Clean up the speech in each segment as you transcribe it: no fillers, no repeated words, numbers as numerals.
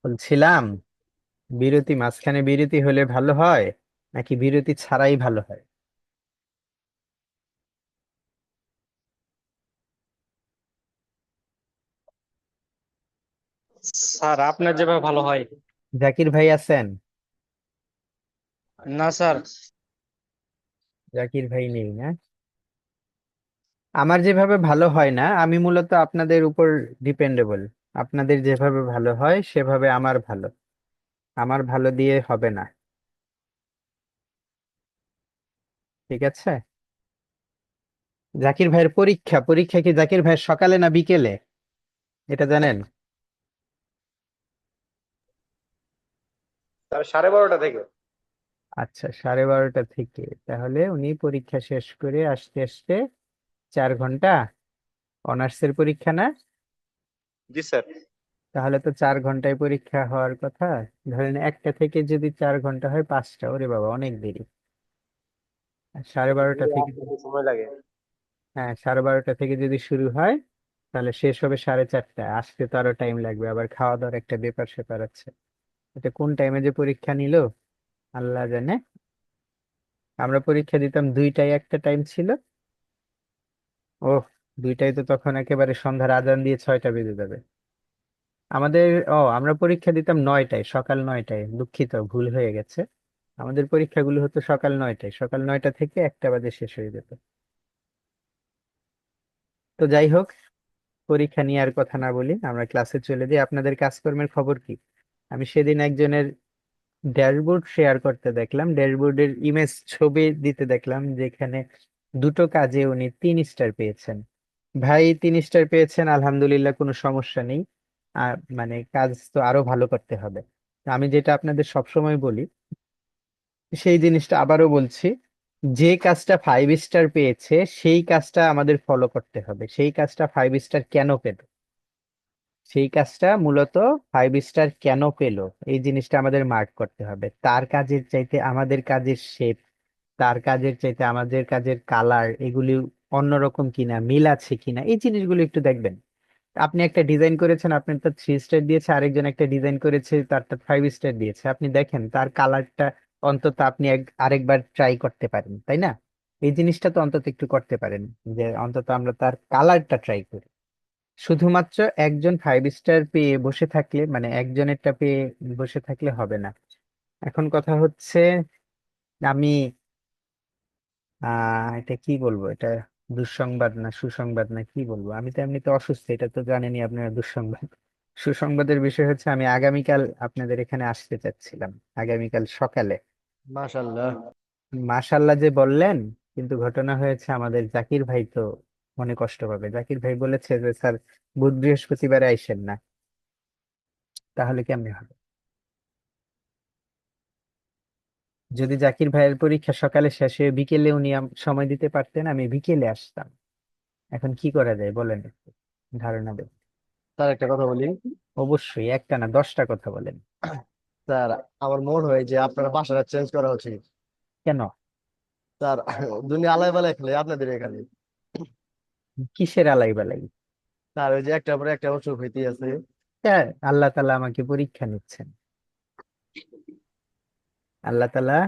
বলছিলাম, মাঝখানে বিরতি হলে ভালো হয় নাকি বিরতি ছাড়াই ভালো হয়? স্যার আপনার যেভাবে ভালো হয়। জাকির ভাই আছেন? না স্যার। জাকির ভাই নেই না? আমার যেভাবে ভালো হয় না, আমি মূলত আপনাদের উপর ডিপেন্ডেবল। আপনাদের যেভাবে ভালো হয় সেভাবে আমার ভালো। আমার ভালো দিয়ে হবে না। ঠিক আছে। জাকির ভাইয়ের পরীক্ষা পরীক্ষা কি জাকির ভাইয়ের সকালে না বিকেলে, এটা জানেন? স্যার 12:30 থেকে। আচ্ছা, 12:30 থেকে। তাহলে উনি পরীক্ষা শেষ করে আসতে আসতে 4 ঘন্টা। অনার্সের পরীক্ষা না? জি স্যার। তাহলে তো 4 ঘন্টায় পরীক্ষা হওয়ার কথা। ধরেন 1টা থেকে যদি 4 ঘন্টা হয়, 5টা, ওরে বাবা অনেক দেরি। আর 12:30 থেকে আসতে একটু সময় লাগে। হ্যাঁ, 12:30 থেকে যদি শুরু হয়, তাহলে শেষ হবে 4:30টায়। আসতে তো আরো টাইম লাগবে, আবার খাওয়া দাওয়ার একটা ব্যাপার স্যাপার আছে। এটা কোন টাইমে যে পরীক্ষা নিল আল্লাহ জানে। আমরা পরীক্ষা দিতাম 2টায়, একটা টাইম ছিল। ও, 2টায় তো তখন একেবারে সন্ধ্যার আজান দিয়ে 6টা বেজে যাবে আমাদের। আমরা পরীক্ষা দিতাম 9টায়, সকাল 9টায়। দুঃখিত, ভুল হয়ে গেছে। আমাদের পরীক্ষাগুলো হতো সকাল 9টায়, সকাল 9টা থেকে 1টা বাজে শেষ হয়ে যেত। তো যাই হোক, পরীক্ষা নিয়ে আর কথা না বলি, আমরা ক্লাসে চলে যাই। আপনাদের কাজকর্মের খবর কি? আমি সেদিন একজনের ড্যাশবোর্ড শেয়ার করতে দেখলাম, ড্যাশবোর্ডের ইমেজ ছবি দিতে দেখলাম, যেখানে দুটো কাজে উনি 3 স্টার পেয়েছেন। ভাই, 3 স্টার পেয়েছেন, আলহামদুলিল্লাহ, কোনো সমস্যা নেই। আর মানে কাজ তো আরো ভালো করতে হবে। তো আমি যেটা আপনাদের সবসময় বলি, সেই জিনিসটা আবারও বলছি, যে কাজটা 5 স্টার পেয়েছে সেই কাজটা আমাদের ফলো করতে হবে। সেই কাজটা 5 স্টার কেন পেল, সেই কাজটা মূলত 5 স্টার কেন পেলো, এই জিনিসটা আমাদের মার্ক করতে হবে। তার কাজের চাইতে আমাদের কাজের শেপ, তার কাজের চাইতে আমাদের কাজের কালার, এগুলি অন্যরকম কিনা, মিল আছে কিনা, এই জিনিসগুলো একটু দেখবেন। আপনি একটা ডিজাইন করেছেন, আপনার তো 3 স্টার দিয়েছে, আরেকজন একটা ডিজাইন করেছে, তারটা 5 স্টার দিয়েছে। আপনি দেখেন তার কালারটা অন্তত আপনি আরেকবার ট্রাই করতে পারেন, তাই না? এই জিনিসটা তো অন্তত একটু করতে পারেন, যে অন্তত আমরা তার কালারটা ট্রাই করি। শুধুমাত্র একজন 5 স্টার পেয়ে বসে থাকলে, মানে একজনেরটা পেয়ে বসে থাকলে হবে না। এখন কথা হচ্ছে, আমি এটা কি বলবো, এটা দুঃসংবাদ না সুসংবাদ না কি বলবো, আমি তো এমনিতে অসুস্থ, এটা তো জানেনই আপনারা। দুঃসংবাদ, সুসংবাদের বিষয় হচ্ছে আমি আগামীকাল আপনাদের এখানে আসতে চাচ্ছিলাম, আগামীকাল সকালে। মাশাআল্লাহ। মাশাল্লাহ যে বললেন, কিন্তু ঘটনা হয়েছে আমাদের জাকির ভাই তো মনে কষ্ট পাবে। জাকির ভাই বলেছে যে স্যার, বুধ বৃহস্পতিবারে আইসেন না। তাহলে কেমনে হবে? যদি জাকির ভাইয়ের পরীক্ষা সকালে শেষ হয়ে বিকেলে উনি সময় দিতে পারতেন, আমি বিকেলে আসতাম। এখন কি করা যায় বলেন একটু, ধারণা দেন। স্যার একটা কথা বলি। অবশ্যই, একটা না 10টা কথা বলেন। স্যার আমার মনে হয় যে আপনার বাসাটা চেঞ্জ করা উচিত। কেন? স্যার দুনিয়া আলাই বালাই খেলে আপনাদের এখানে। কিসের আলাই বালাই? স্যার ওই যে একটা পরে একটা অসুখ হইতে আছে। হ্যাঁ, আল্লাহ তালা আমাকে পরীক্ষা নিচ্ছেন। আল্লাহ তালা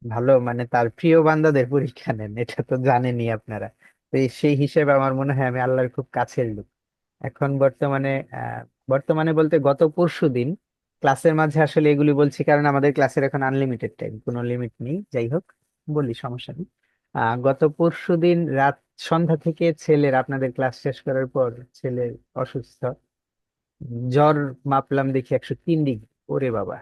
ভালো, মানে তার প্রিয় বান্দাদের পরীক্ষা নেন, এটা তো জানেনই আপনারা। তো সেই হিসেবে আমার মনে হয় আমি আল্লাহর খুব কাছের লোক। এখন বর্তমানে আহ বর্তমানে বলতে গত পরশু দিন ক্লাসের মাঝে আসলে এগুলি বলছি, কারণ আমাদের ক্লাসের এখন আনলিমিটেড টাইম, কোনো লিমিট নেই। যাই হোক, বলি, সমস্যা নেই। গত পরশু দিন রাত সন্ধ্যা থেকে ছেলের, আপনাদের ক্লাস শেষ করার পর ছেলের অসুস্থ। জ্বর মাপলাম, দেখি 103 ডিগ্রি। ওরে বাবা!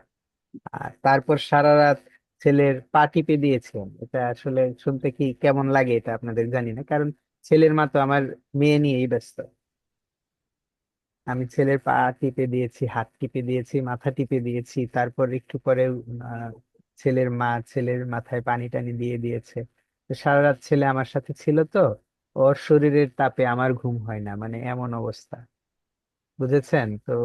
আর তারপর সারা রাত ছেলের পা টিপে দিয়েছেন। এটা আসলে শুনতে কি কেমন লাগে এটা আপনাদের জানি না, কারণ ছেলের মা তো আমার মেয়ে নিয়েই ব্যস্ত। আমি ছেলের পা টিপে দিয়েছি, হাত টিপে দিয়েছি, মাথা টিপে দিয়েছি, তারপর একটু পরে আহ, ছেলের মা ছেলের মাথায় পানি টানি দিয়ে দিয়েছে। তো সারা রাত ছেলে আমার সাথে ছিল তো, ওর শরীরের তাপে আমার ঘুম হয় না, মানে এমন অবস্থা। বুঝেছেন তো?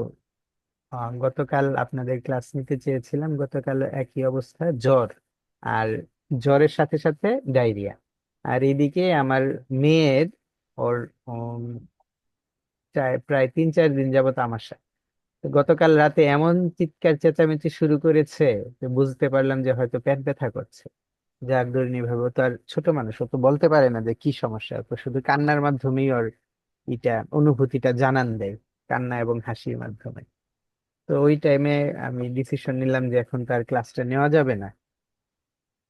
গতকাল আপনাদের ক্লাস নিতে চেয়েছিলাম, গতকাল একই অবস্থা, জ্বর। আর জ্বরের সাথে সাথে ডায়রিয়া। আর এদিকে আমার মেয়ের, ওর উম, প্রায় 3-4 দিন যাবত আমাশা। তো গতকাল রাতে এমন চিৎকার চেঁচামেচি শুরু করেছে যে বুঝতে পারলাম যে হয়তো পেট ব্যথা করছে। যার দরুন ভাবে, ও তো আর ছোট মানুষ, ও তো বলতে পারে না যে কি সমস্যা, তো শুধু কান্নার মাধ্যমেই ওর এটা অনুভূতিটা জানান দেয়, কান্না এবং হাসির মাধ্যমে। তো ওই টাইমে আমি ডিসিশন নিলাম যে এখন তার ক্লাসটা নেওয়া যাবে না।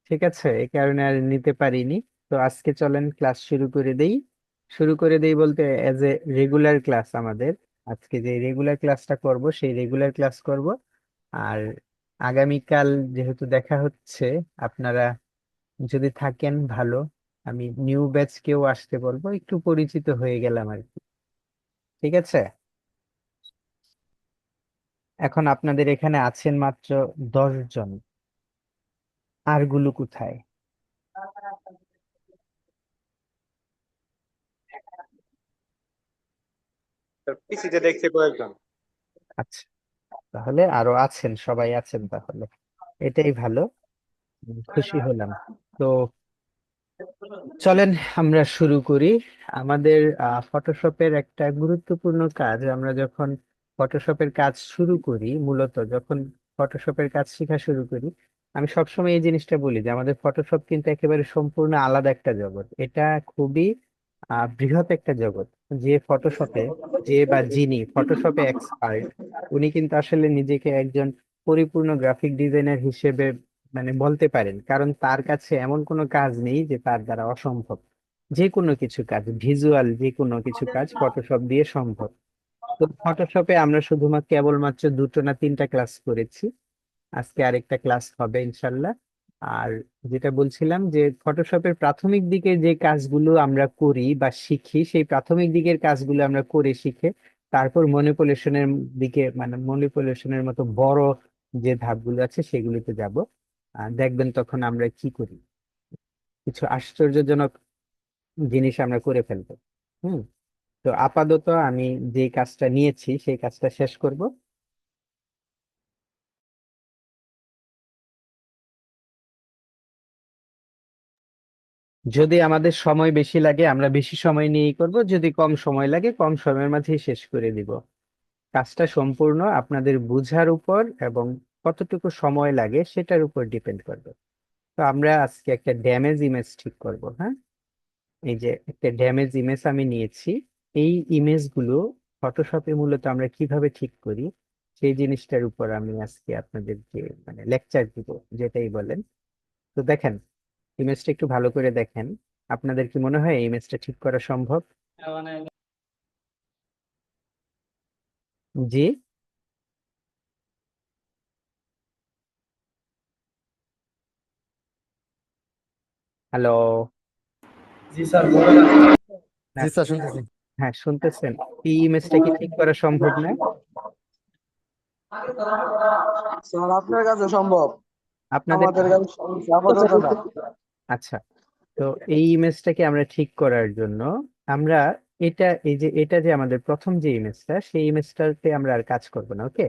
ঠিক আছে, এই কারণে আর নিতে পারিনি। তো আজকে চলেন ক্লাস শুরু করে দেই। শুরু করে দেই বলতে এজ এ রেগুলার ক্লাস আমাদের। আজকে যে রেগুলার ক্লাসটা করব সেই রেগুলার ক্লাস করব। আর আগামীকাল যেহেতু দেখা হচ্ছে, আপনারা যদি থাকেন ভালো, আমি নিউ ব্যাচ কেউ আসতে বলবো, একটু পরিচিত হয়ে গেলাম আর কি। ঠিক আছে, এখন আপনাদের এখানে আছেন মাত্র 10 জন। আরগুলো কোথায়? পিসিতে দেখছি কয়েকজন। আচ্ছা, তাহলে আরো আছেন, সবাই আছেন তাহলে, এটাই ভালো। খুশি হলাম। তো চলেন আমরা শুরু করি। আমাদের ফটোশপের একটা গুরুত্বপূর্ণ কাজ, আমরা যখন ফটোশপের কাজ শুরু করি, মূলত যখন ফটোশপের কাজ শেখা শুরু করি, আমি সবসময় এই জিনিসটা বলি যে আমাদের ফটোশপ কিন্তু একেবারে সম্পূর্ণ আলাদা একটা জগৎ। এটা খুবই বৃহৎ একটা জগৎ। যে ফটোশপে, যে বা যিনি ফটোশপে এক্সপার্ট, উনি কিন্তু আসলে নিজেকে একজন পরিপূর্ণ গ্রাফিক ডিজাইনার হিসেবে মানে বলতে পারেন, কারণ তার কাছে এমন কোনো কাজ নেই যে তার দ্বারা অসম্ভব। যে কোনো কিছু কাজ, ভিজুয়াল যে কোনো কিছু কাজ ফটোশপ দিয়ে সম্ভব। তো ফটোশপে আমরা শুধুমাত্র কেবলমাত্র 2টো না 3টা ক্লাস করেছি। আজকে আরেকটা ক্লাস হবে ইনশাল্লাহ। আর যেটা বলছিলাম যে ফটোশপের প্রাথমিক দিকে যে কাজগুলো আমরা করি বা শিখি, সেই প্রাথমিক দিকের কাজগুলো আমরা করে শিখে তারপর মনিপুলেশনের দিকে, মানে মনিপুলেশনের মতো বড় যে ধাপগুলো আছে সেগুলিতে যাব। দেখবেন তখন আমরা কি করি, কিছু আশ্চর্যজনক জিনিস আমরা করে ফেলবো। হুম। তো আপাতত আমি যে কাজটা নিয়েছি সেই কাজটা শেষ করব। যদি আমাদের সময় বেশি লাগে আমরা বেশি সময় নিয়েই করব, যদি কম সময় লাগে কম সময়ের মাঝেই শেষ করে দিব। কাজটা সম্পূর্ণ আপনাদের বুঝার উপর এবং কতটুকু সময় লাগে সেটার উপর ডিপেন্ড করবে। তো আমরা আজকে একটা ড্যামেজ ইমেজ ঠিক করব। হ্যাঁ, এই যে একটা ড্যামেজ ইমেজ আমি নিয়েছি, এই ইমেজগুলো ফটোশপে মূলত আমরা কিভাবে ঠিক করি সেই জিনিসটার উপর আমি আজকে আপনাদেরকে মানে লেকচার দিব, যেটাই বলেন। তো দেখেন, ইমেজটা একটু ভালো করে দেখেন। আপনাদের কি মনে হয় এই ইমেজটা ঠিক করা সম্ভব? জি। হ্যালো। জি স্যার বলেন। জি হ্যাঁ, স্যার শুনতেছি। হ্যাঁ শুনতেছেন? এই ইমেজটা কি ঠিক করা সম্ভব না? স্যার আপনার কাছে সম্ভব, আপনাদের আমাদের কাছে আপাতত না। আচ্ছা, তো এই ইমেজটাকে আমরা ঠিক করার জন্য আমরা এই যে যে আমাদের প্রথম যে ইমেজটা, সেই ইমেজটাতে আমরা আর কাজ করব না। ওকে,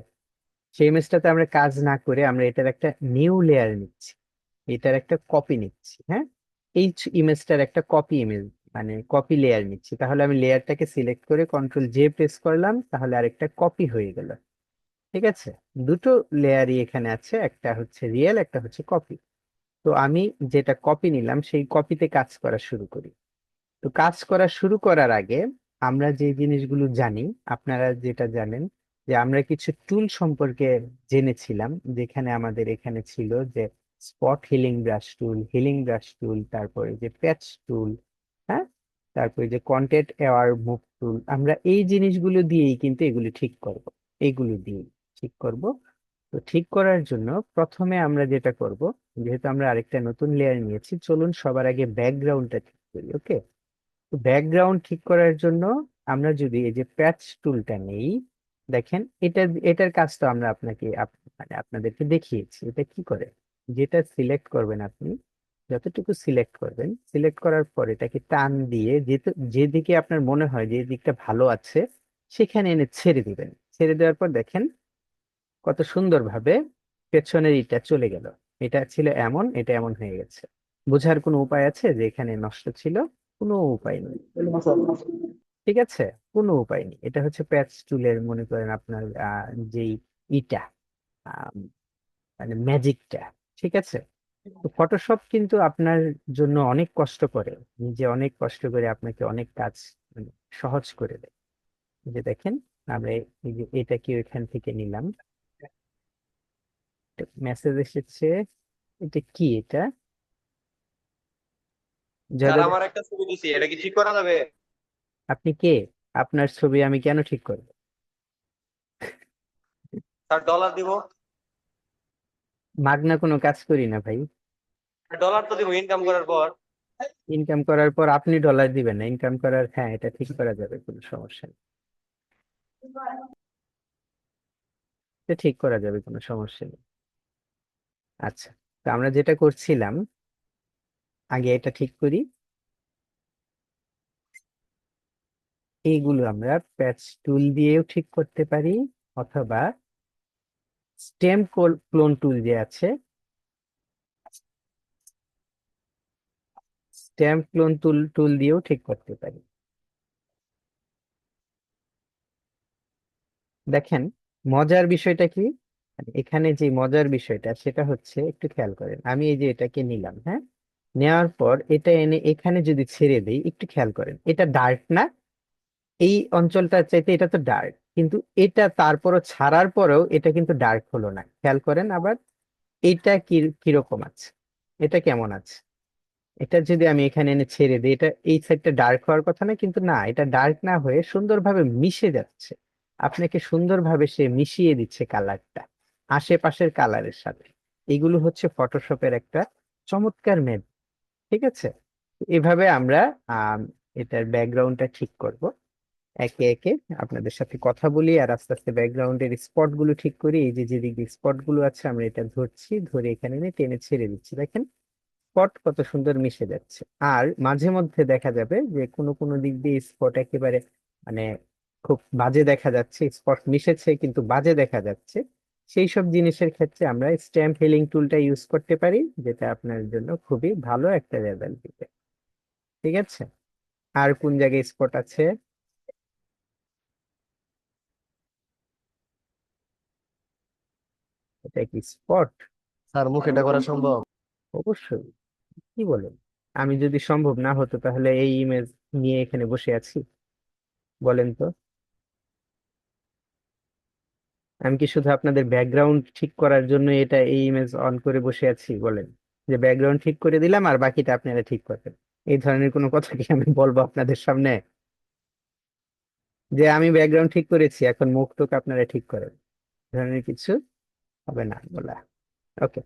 সেই ইমেজটাতে আমরা কাজ না করে আমরা এটার একটা নিউ লেয়ার নিচ্ছি, এটার একটা কপি নিচ্ছি। হ্যাঁ, এই ইমেজটার একটা কপি ইমেজ, মানে কপি লেয়ার নিচ্ছি। তাহলে আমি লেয়ারটাকে সিলেক্ট করে কন্ট্রোল জে প্রেস করলাম, তাহলে আরেকটা কপি হয়ে গেল। ঠিক আছে, দুটো লেয়ারই এখানে আছে, একটা হচ্ছে রিয়েল, একটা হচ্ছে কপি। তো আমি যেটা কপি নিলাম সেই কপিতে কাজ করা শুরু করি। তো কাজ করা শুরু করার আগে আমরা যে জিনিসগুলো জানি, আপনারা যেটা জানেন, যে আমরা কিছু টুল সম্পর্কে জেনেছিলাম, যেখানে আমাদের এখানে ছিল যে স্পট হিলিং ব্রাশ টুল, তারপরে যে প্যাচ টুল, হ্যাঁ, তারপরে যে কন্টেন্ট অ্যাওয়ার মুভ টুল, আমরা এই জিনিসগুলো দিয়েই কিন্তু এগুলো ঠিক করব, এইগুলো দিয়ে ঠিক করব। তো ঠিক করার জন্য প্রথমে আমরা যেটা করব, যেহেতু আমরা আরেকটা নতুন লেয়ার নিয়েছি, চলুন সবার আগে ব্যাকগ্রাউন্ডটা ঠিক করি। ওকে, তো ব্যাকগ্রাউন্ড ঠিক করার জন্য আমরা যদি এই যে প্যাচ টুলটা নেই, দেখেন এটার কাজটা আমরা মানে আপনাদেরকে দেখিয়েছি। এটা কি করে, যেটা সিলেক্ট করবেন আপনি, যতটুকু সিলেক্ট করবেন, সিলেক্ট করার পর এটাকে টান দিয়ে যেদিকে আপনার মনে হয় যে এই দিকটা ভালো আছে সেখানে এনে ছেড়ে দিবেন। ছেড়ে দেওয়ার পর দেখেন কত সুন্দরভাবে পেছনের ইটা চলে গেল। এটা ছিল এমন, এটা এমন হয়ে গেছে। বোঝার কোনো উপায় আছে যে এখানে নষ্ট ছিল? কোনো উপায় নেই। স্যার ঠিক ঠিক আছে, কোনো উপায় নেই। এটা হচ্ছে প্যাচ টুলের, মনে করেন আপনার যেই ইটা আহ, মানে ম্যাজিকটা। ঠিক আছে, তো ফটোশপ কিন্তু আপনার জন্য অনেক কষ্ট করে, নিজে অনেক কষ্ট করে আপনাকে অনেক কাজ মানে সহজ করে দেয়। এই যে দেখেন, আমরা এই যে এটা কি এখান থেকে নিলাম, মেসেজ এসেছে। এটা কি? এটা স্যার জয়দেব, আমার একটা ছবি দিছি, এটা কি ঠিক করা যাবে? আপনি কে? আপনার ছবি আমি কেন ঠিক করব? স্যার ডলার দিব। মাগনা কোনো কাজ করি না ভাই। ডলার তো দিব ইনকাম করার পর। ইনকাম করার পর আপনি ডলার দিবেন না? ইনকাম করার, হ্যাঁ এটা ঠিক করা যাবে, কোনো সমস্যা নেই। এটা ঠিক করা যাবে, কোনো সমস্যা নেই। আচ্ছা, তো আমরা যেটা করছিলাম, আগে এটা ঠিক করি। এইগুলো আমরা প্যাচ টুল দিয়েও ঠিক করতে পারি, অথবা স্টেম ক্লোন টুল যে আছে, স্টেম ক্লোন টুল দিয়েও ঠিক করতে পারি। দেখেন, মজার বিষয়টা কি, মানে এখানে যে মজার বিষয়টা সেটা হচ্ছে, একটু খেয়াল করেন, আমি এই যে এটাকে নিলাম, হ্যাঁ, নেওয়ার পর এটা এনে এখানে যদি ছেড়ে দিই, একটু খেয়াল করেন, এটা ডার্ক না? এই অঞ্চলটার চাইতে এটা তো ডার্ক, কিন্তু এটা তারপরও ছাড়ার পরেও এটা কিন্তু ডার্ক হলো না। খেয়াল করেন আবার, এটা কি কিরকম আছে, এটা কেমন আছে। এটা যদি আমি এখানে এনে ছেড়ে দিই, এটা এই সাইডটা ডার্ক হওয়ার কথা না, কিন্তু না, এটা ডার্ক না হয়ে সুন্দরভাবে মিশে যাচ্ছে। আপনাকে সুন্দরভাবে সে মিশিয়ে দিচ্ছে কালারটা আশেপাশের কালারের সাথে। এগুলো হচ্ছে ফটোশপের একটা চমৎকার মেধ। ঠিক আছে, এভাবে আমরা আহ এটার ব্যাকগ্রাউন্ডটা ঠিক করব। একে একে আপনাদের সাথে কথা বলি, আর আস্তে আস্তে ব্যাকগ্রাউন্ডের স্পট গুলো ঠিক করি। এই যে যেদিকে স্পট গুলো আছে, আমরা এটা ধরছি, ধরে এখানে এনে টেনে ছেড়ে দিচ্ছি। দেখেন স্পট কত সুন্দর মিশে যাচ্ছে। আর মাঝে মধ্যে দেখা যাবে যে কোনো কোনো দিক দিয়ে স্পট একেবারে মানে খুব বাজে দেখা যাচ্ছে, স্পট মিশেছে কিন্তু বাজে দেখা যাচ্ছে। সেই সব জিনিসের ক্ষেত্রে আমরা স্ট্যাম্প ফিলিং টুলটা ইউজ করতে পারি, যেটা আপনার জন্য খুবই ভালো একটা রেজাল্ট দিবে। ঠিক আছে, আর কোন জায়গায় স্পট আছে? এটা কি স্পট? স্যার মুখ এটা করা সম্ভব? অবশ্যই। কি বলেন, আমি যদি সম্ভব না হতো তাহলে এই ইমেজ নিয়ে এখানে বসে আছি? বলেন তো, আমি কি শুধু আপনাদের ব্যাকগ্রাউন্ড ঠিক করার জন্য এটা এই ইমেজ অন করে বসে আছি? বলেন, যে ব্যাকগ্রাউন্ড ঠিক করে দিলাম আর বাকিটা আপনারা ঠিক করবেন, এই ধরনের কোনো কথা কি আমি বলবো আপনাদের সামনে? যে আমি ব্যাকগ্রাউন্ড ঠিক করেছি, এখন মুখ টুক আপনারা ঠিক করেন, এই ধরনের কিছু হবে না বলা। ওকে,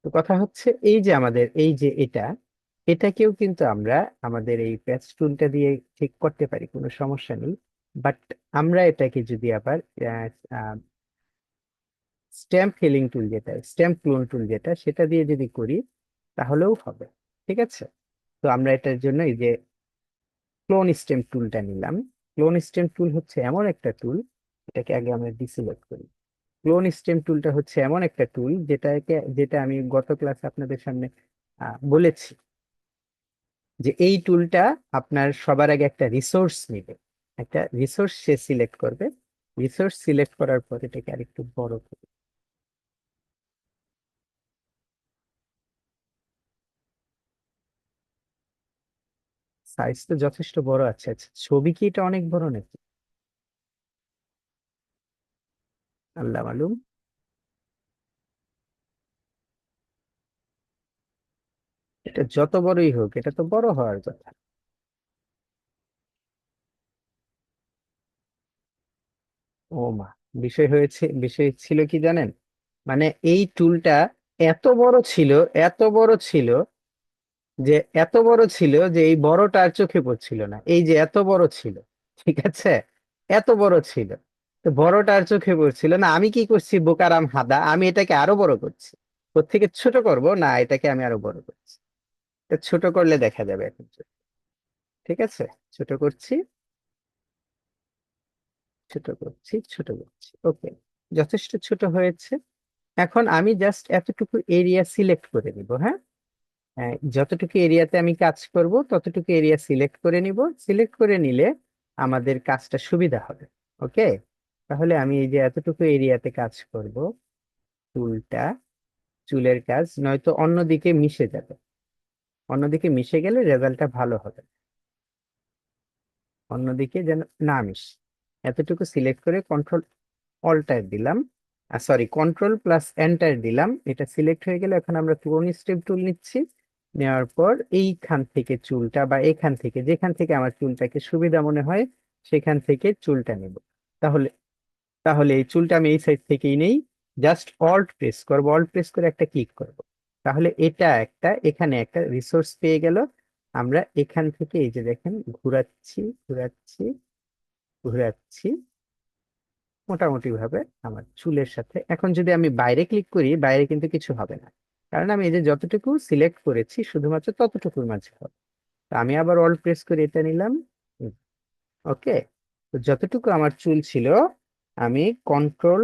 তো কথা হচ্ছে এই যে আমাদের এই যে এটাকেও কিন্তু আমরা আমাদের এই প্যাচ টুলটা দিয়ে ঠিক করতে পারি, কোনো সমস্যা নেই। বাট আমরা এটাকে যদি আবার স্ট্যাম্প ফিলিং টুল যেটা, স্ট্যাম্প ক্লোন টুল যেটা, সেটা দিয়ে যদি করি তাহলেও হবে। ঠিক আছে, তো আমরা এটার জন্য এই যে ক্লোন স্ট্যাম্প টুলটা নিলাম। ক্লোন স্ট্যাম্প টুল হচ্ছে এমন একটা টুল, এটাকে আগে আমরা ডিসিলেক্ট করি। ক্লোন স্ট্যাম্প টুলটা হচ্ছে এমন একটা টুল যেটা আমি গত ক্লাসে আপনাদের সামনে বলেছি, যে এই টুলটা আপনার সবার আগে একটা রিসোর্স নিবে, একটা রিসোর্স সে সিলেক্ট করবে। রিসোর্স সিলেক্ট করার পর এটাকে আরেকটু বড় করবে। সাইজ তো যথেষ্ট বড় আছে। আচ্ছা, ছবি কি এটা অনেক বড় নাকি? আল্লাহ মালুম। এটা যত বড়ই হোক, এটা তো বড় হওয়ার কথা। ও মা, বিষয় ছিল কি জানেন, মানে এই টুলটা এত বড় ছিল, এত বড় ছিল, যে এত বড় ছিল যে এই বড়টা আর চোখে পড়ছিল না। এই যে এত বড় ছিল, ঠিক আছে, এত বড় ছিল, তো বড়টা আর চোখে পড়ছিল না। আমি কি করছি, বোকারাম হাদা, আমি এটাকে আরো বড় করছি। ওর থেকে ছোট করব না, এটাকে আমি আরো বড় করছি। এটা ছোট করলে দেখা যাবে এখন। ঠিক আছে, ছোট করছি, ছোট করছি, ছোট করছি। ওকে, যথেষ্ট ছোট হয়েছে। এখন আমি জাস্ট এতটুকু এরিয়া সিলেক্ট করে নিব। হ্যাঁ, যতটুকু এরিয়াতে আমি কাজ করব ততটুকু এরিয়া সিলেক্ট করে নিব। সিলেক্ট করে নিলে আমাদের কাজটা সুবিধা হবে। ওকে, তাহলে আমি এই যে এতটুকু এরিয়াতে কাজ করব, চুলটা, চুলের কাজ নয়তো অন্যদিকে মিশে যাবে, অন্যদিকে মিশে গেলে রেজাল্টটা ভালো হবে, অন্যদিকে যেন না মিশে। এতটুকু সিলেক্ট করে কন্ট্রোল অল্টার দিলাম, সরি কন্ট্রোল প্লাস এন্টার দিলাম, এটা সিলেক্ট হয়ে গেলে এখন আমরা কোন স্টেপ টুল নিচ্ছি, নেওয়ার পর এইখান থেকে চুলটা বা এখান থেকে যেখান থেকে আমার চুলটাকে সুবিধা মনে হয় সেখান থেকে চুলটা নেব। তাহলে তাহলে এই চুলটা আমি এই সাইড থেকেই নেই, জাস্ট অল্ট প্রেস করবো, অল্ট প্রেস করে একটা ক্লিক করব, তাহলে এটা একটা এখানে একটা রিসোর্স পেয়ে গেল। আমরা এখান থেকে এই যে দেখেন ঘুরাচ্ছি ঘুরাচ্ছি ঘুরাচ্ছি মোটামুটি ভাবে আমার চুলের সাথে। এখন যদি আমি বাইরে ক্লিক করি, বাইরে কিন্তু কিছু হবে না, কারণ আমি এই যে যতটুকু সিলেক্ট করেছি শুধুমাত্র ততটুকুর মাঝে হবে। তো আমি আবার অল্ট প্রেস করে এটা নিলাম। ওকে, তো যতটুকু আমার চুল ছিল আমি কন্ট্রোল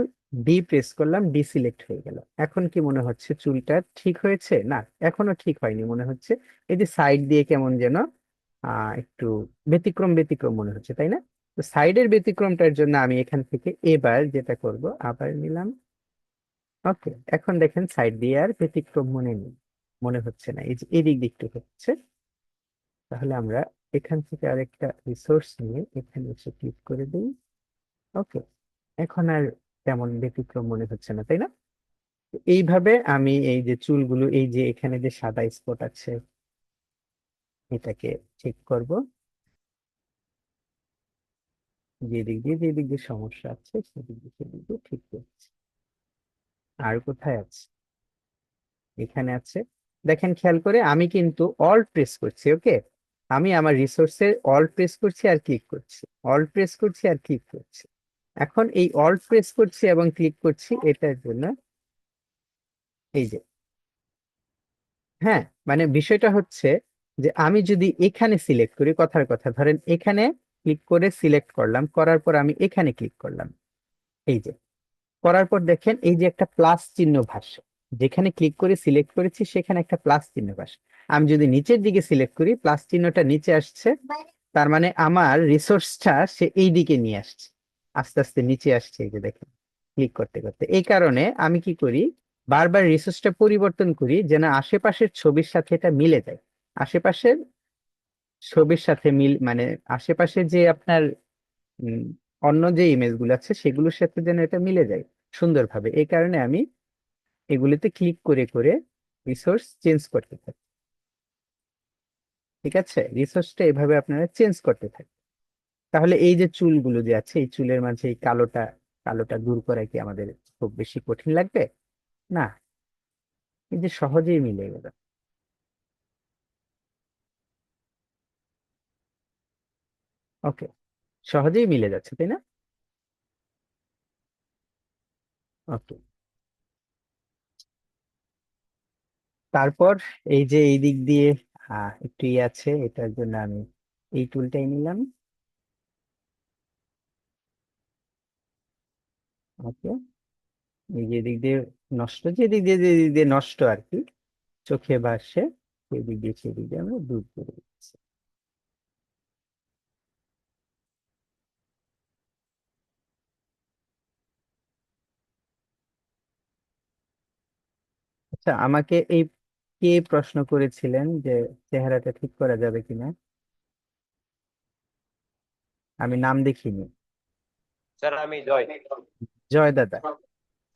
ডি প্রেস করলাম, ডি সিলেক্ট হয়ে গেল। এখন কি মনে হচ্ছে চুলটা ঠিক হয়েছে? না, এখনো ঠিক হয়নি মনে হচ্ছে। এই যে সাইড দিয়ে কেমন যেন একটু ব্যতিক্রম ব্যতিক্রম মনে হচ্ছে, তাই না? তো সাইডের ব্যতিক্রমটার জন্য আমি এখান থেকে এবার যেটা করব, আবার নিলাম। ওকে, এখন দেখেন সাইড দিয়ে আর ব্যতিক্রম মনে নেই, মনে হচ্ছে না, এই যে এদিক দিকটা হচ্ছে। তাহলে আমরা এখান থেকে আরেকটা রিসোর্স নিয়ে এখানে এসে ক্লিক করে দিই। ওকে, এখন আর তেমন ব্যতিক্রম মনে হচ্ছে না, তাই না? তো এইভাবে আমি এই যে চুলগুলো, এই যে এখানে যে সাদা স্পট আছে এটাকে ঠিক করব, যে দিক দিয়ে সমস্যা আছে সেদিক দিয়ে ঠিক করছি। আর কোথায় আছে? এখানে আছে। দেখেন খেয়াল করে আমি কিন্তু অল্ট প্রেস করছি। ওকে, আমি আমার রিসোর্সের অল্ট প্রেস করছি আর ক্লিক করছি, অল্ট প্রেস করছি আর ক্লিক করছি। এখন এই অল্ট প্রেস করছি এবং ক্লিক করছি এটার জন্য এই যে, হ্যাঁ, মানে বিষয়টা হচ্ছে যে আমি যদি এখানে সিলেক্ট করি, কথার কথা ধরেন এখানে ক্লিক করে সিলেক্ট করলাম, করার পর আমি এখানে ক্লিক করলাম, এই যে করার পর দেখেন এই যে একটা প্লাস চিহ্ন ভাসে, যেখানে ক্লিক করে সিলেক্ট করেছি সেখানে একটা প্লাস চিহ্ন ভাসে। আমি যদি নিচের দিকে সিলেক্ট করি প্লাস চিহ্নটা নিচে আসছে, তার মানে আমার রিসোর্সটা সে এই দিকে নিয়ে আসছে, আস্তে আস্তে নিচে আসছে, এই যে দেখেন ক্লিক করতে করতে। এই কারণে আমি কি করি, বারবার রিসোর্সটা পরিবর্তন করি যেন আশেপাশের ছবির সাথে এটা মিলে যায়, আশেপাশের ছবির সাথে মিল মানে আশেপাশে যে আপনার উম, অন্য যে ইমেজ গুলো আছে সেগুলোর সাথে যেন এটা মিলে যায় সুন্দরভাবে। এই কারণে আমি এগুলিতে ক্লিক করে করে রিসোর্স চেঞ্জ করতে থাকি। ঠিক আছে, রিসোর্সটা এভাবে আপনারা চেঞ্জ করতে থাকেন। তাহলে এই যে চুলগুলো যে আছে এই চুলের মাঝে এই কালোটা, কালোটা দূর করা কি আমাদের খুব বেশি কঠিন লাগবে? না, এই যে সহজেই মিলে গেল। ওকে, সহজেই মিলে যাচ্ছে, তাই না? ওকে, তারপর এই যে এই দিক দিয়ে একটু ইয়ে আছে, এটার জন্য আমি এই টুলটাই নিলাম। ওকে, এই যে দিক দিয়ে নষ্ট, যে দিক দিয়ে নষ্ট আর কি চোখে ভাসে, সেদিক দিয়ে আমরা দূর করে দিচ্ছি। আচ্ছা, আমাকে এই কে প্রশ্ন করেছিলেন যে চেহারাটা ঠিক করা যাবে কিনা? আমি নাম দেখিনি। স্যার আমি জয়। জয় দাদা।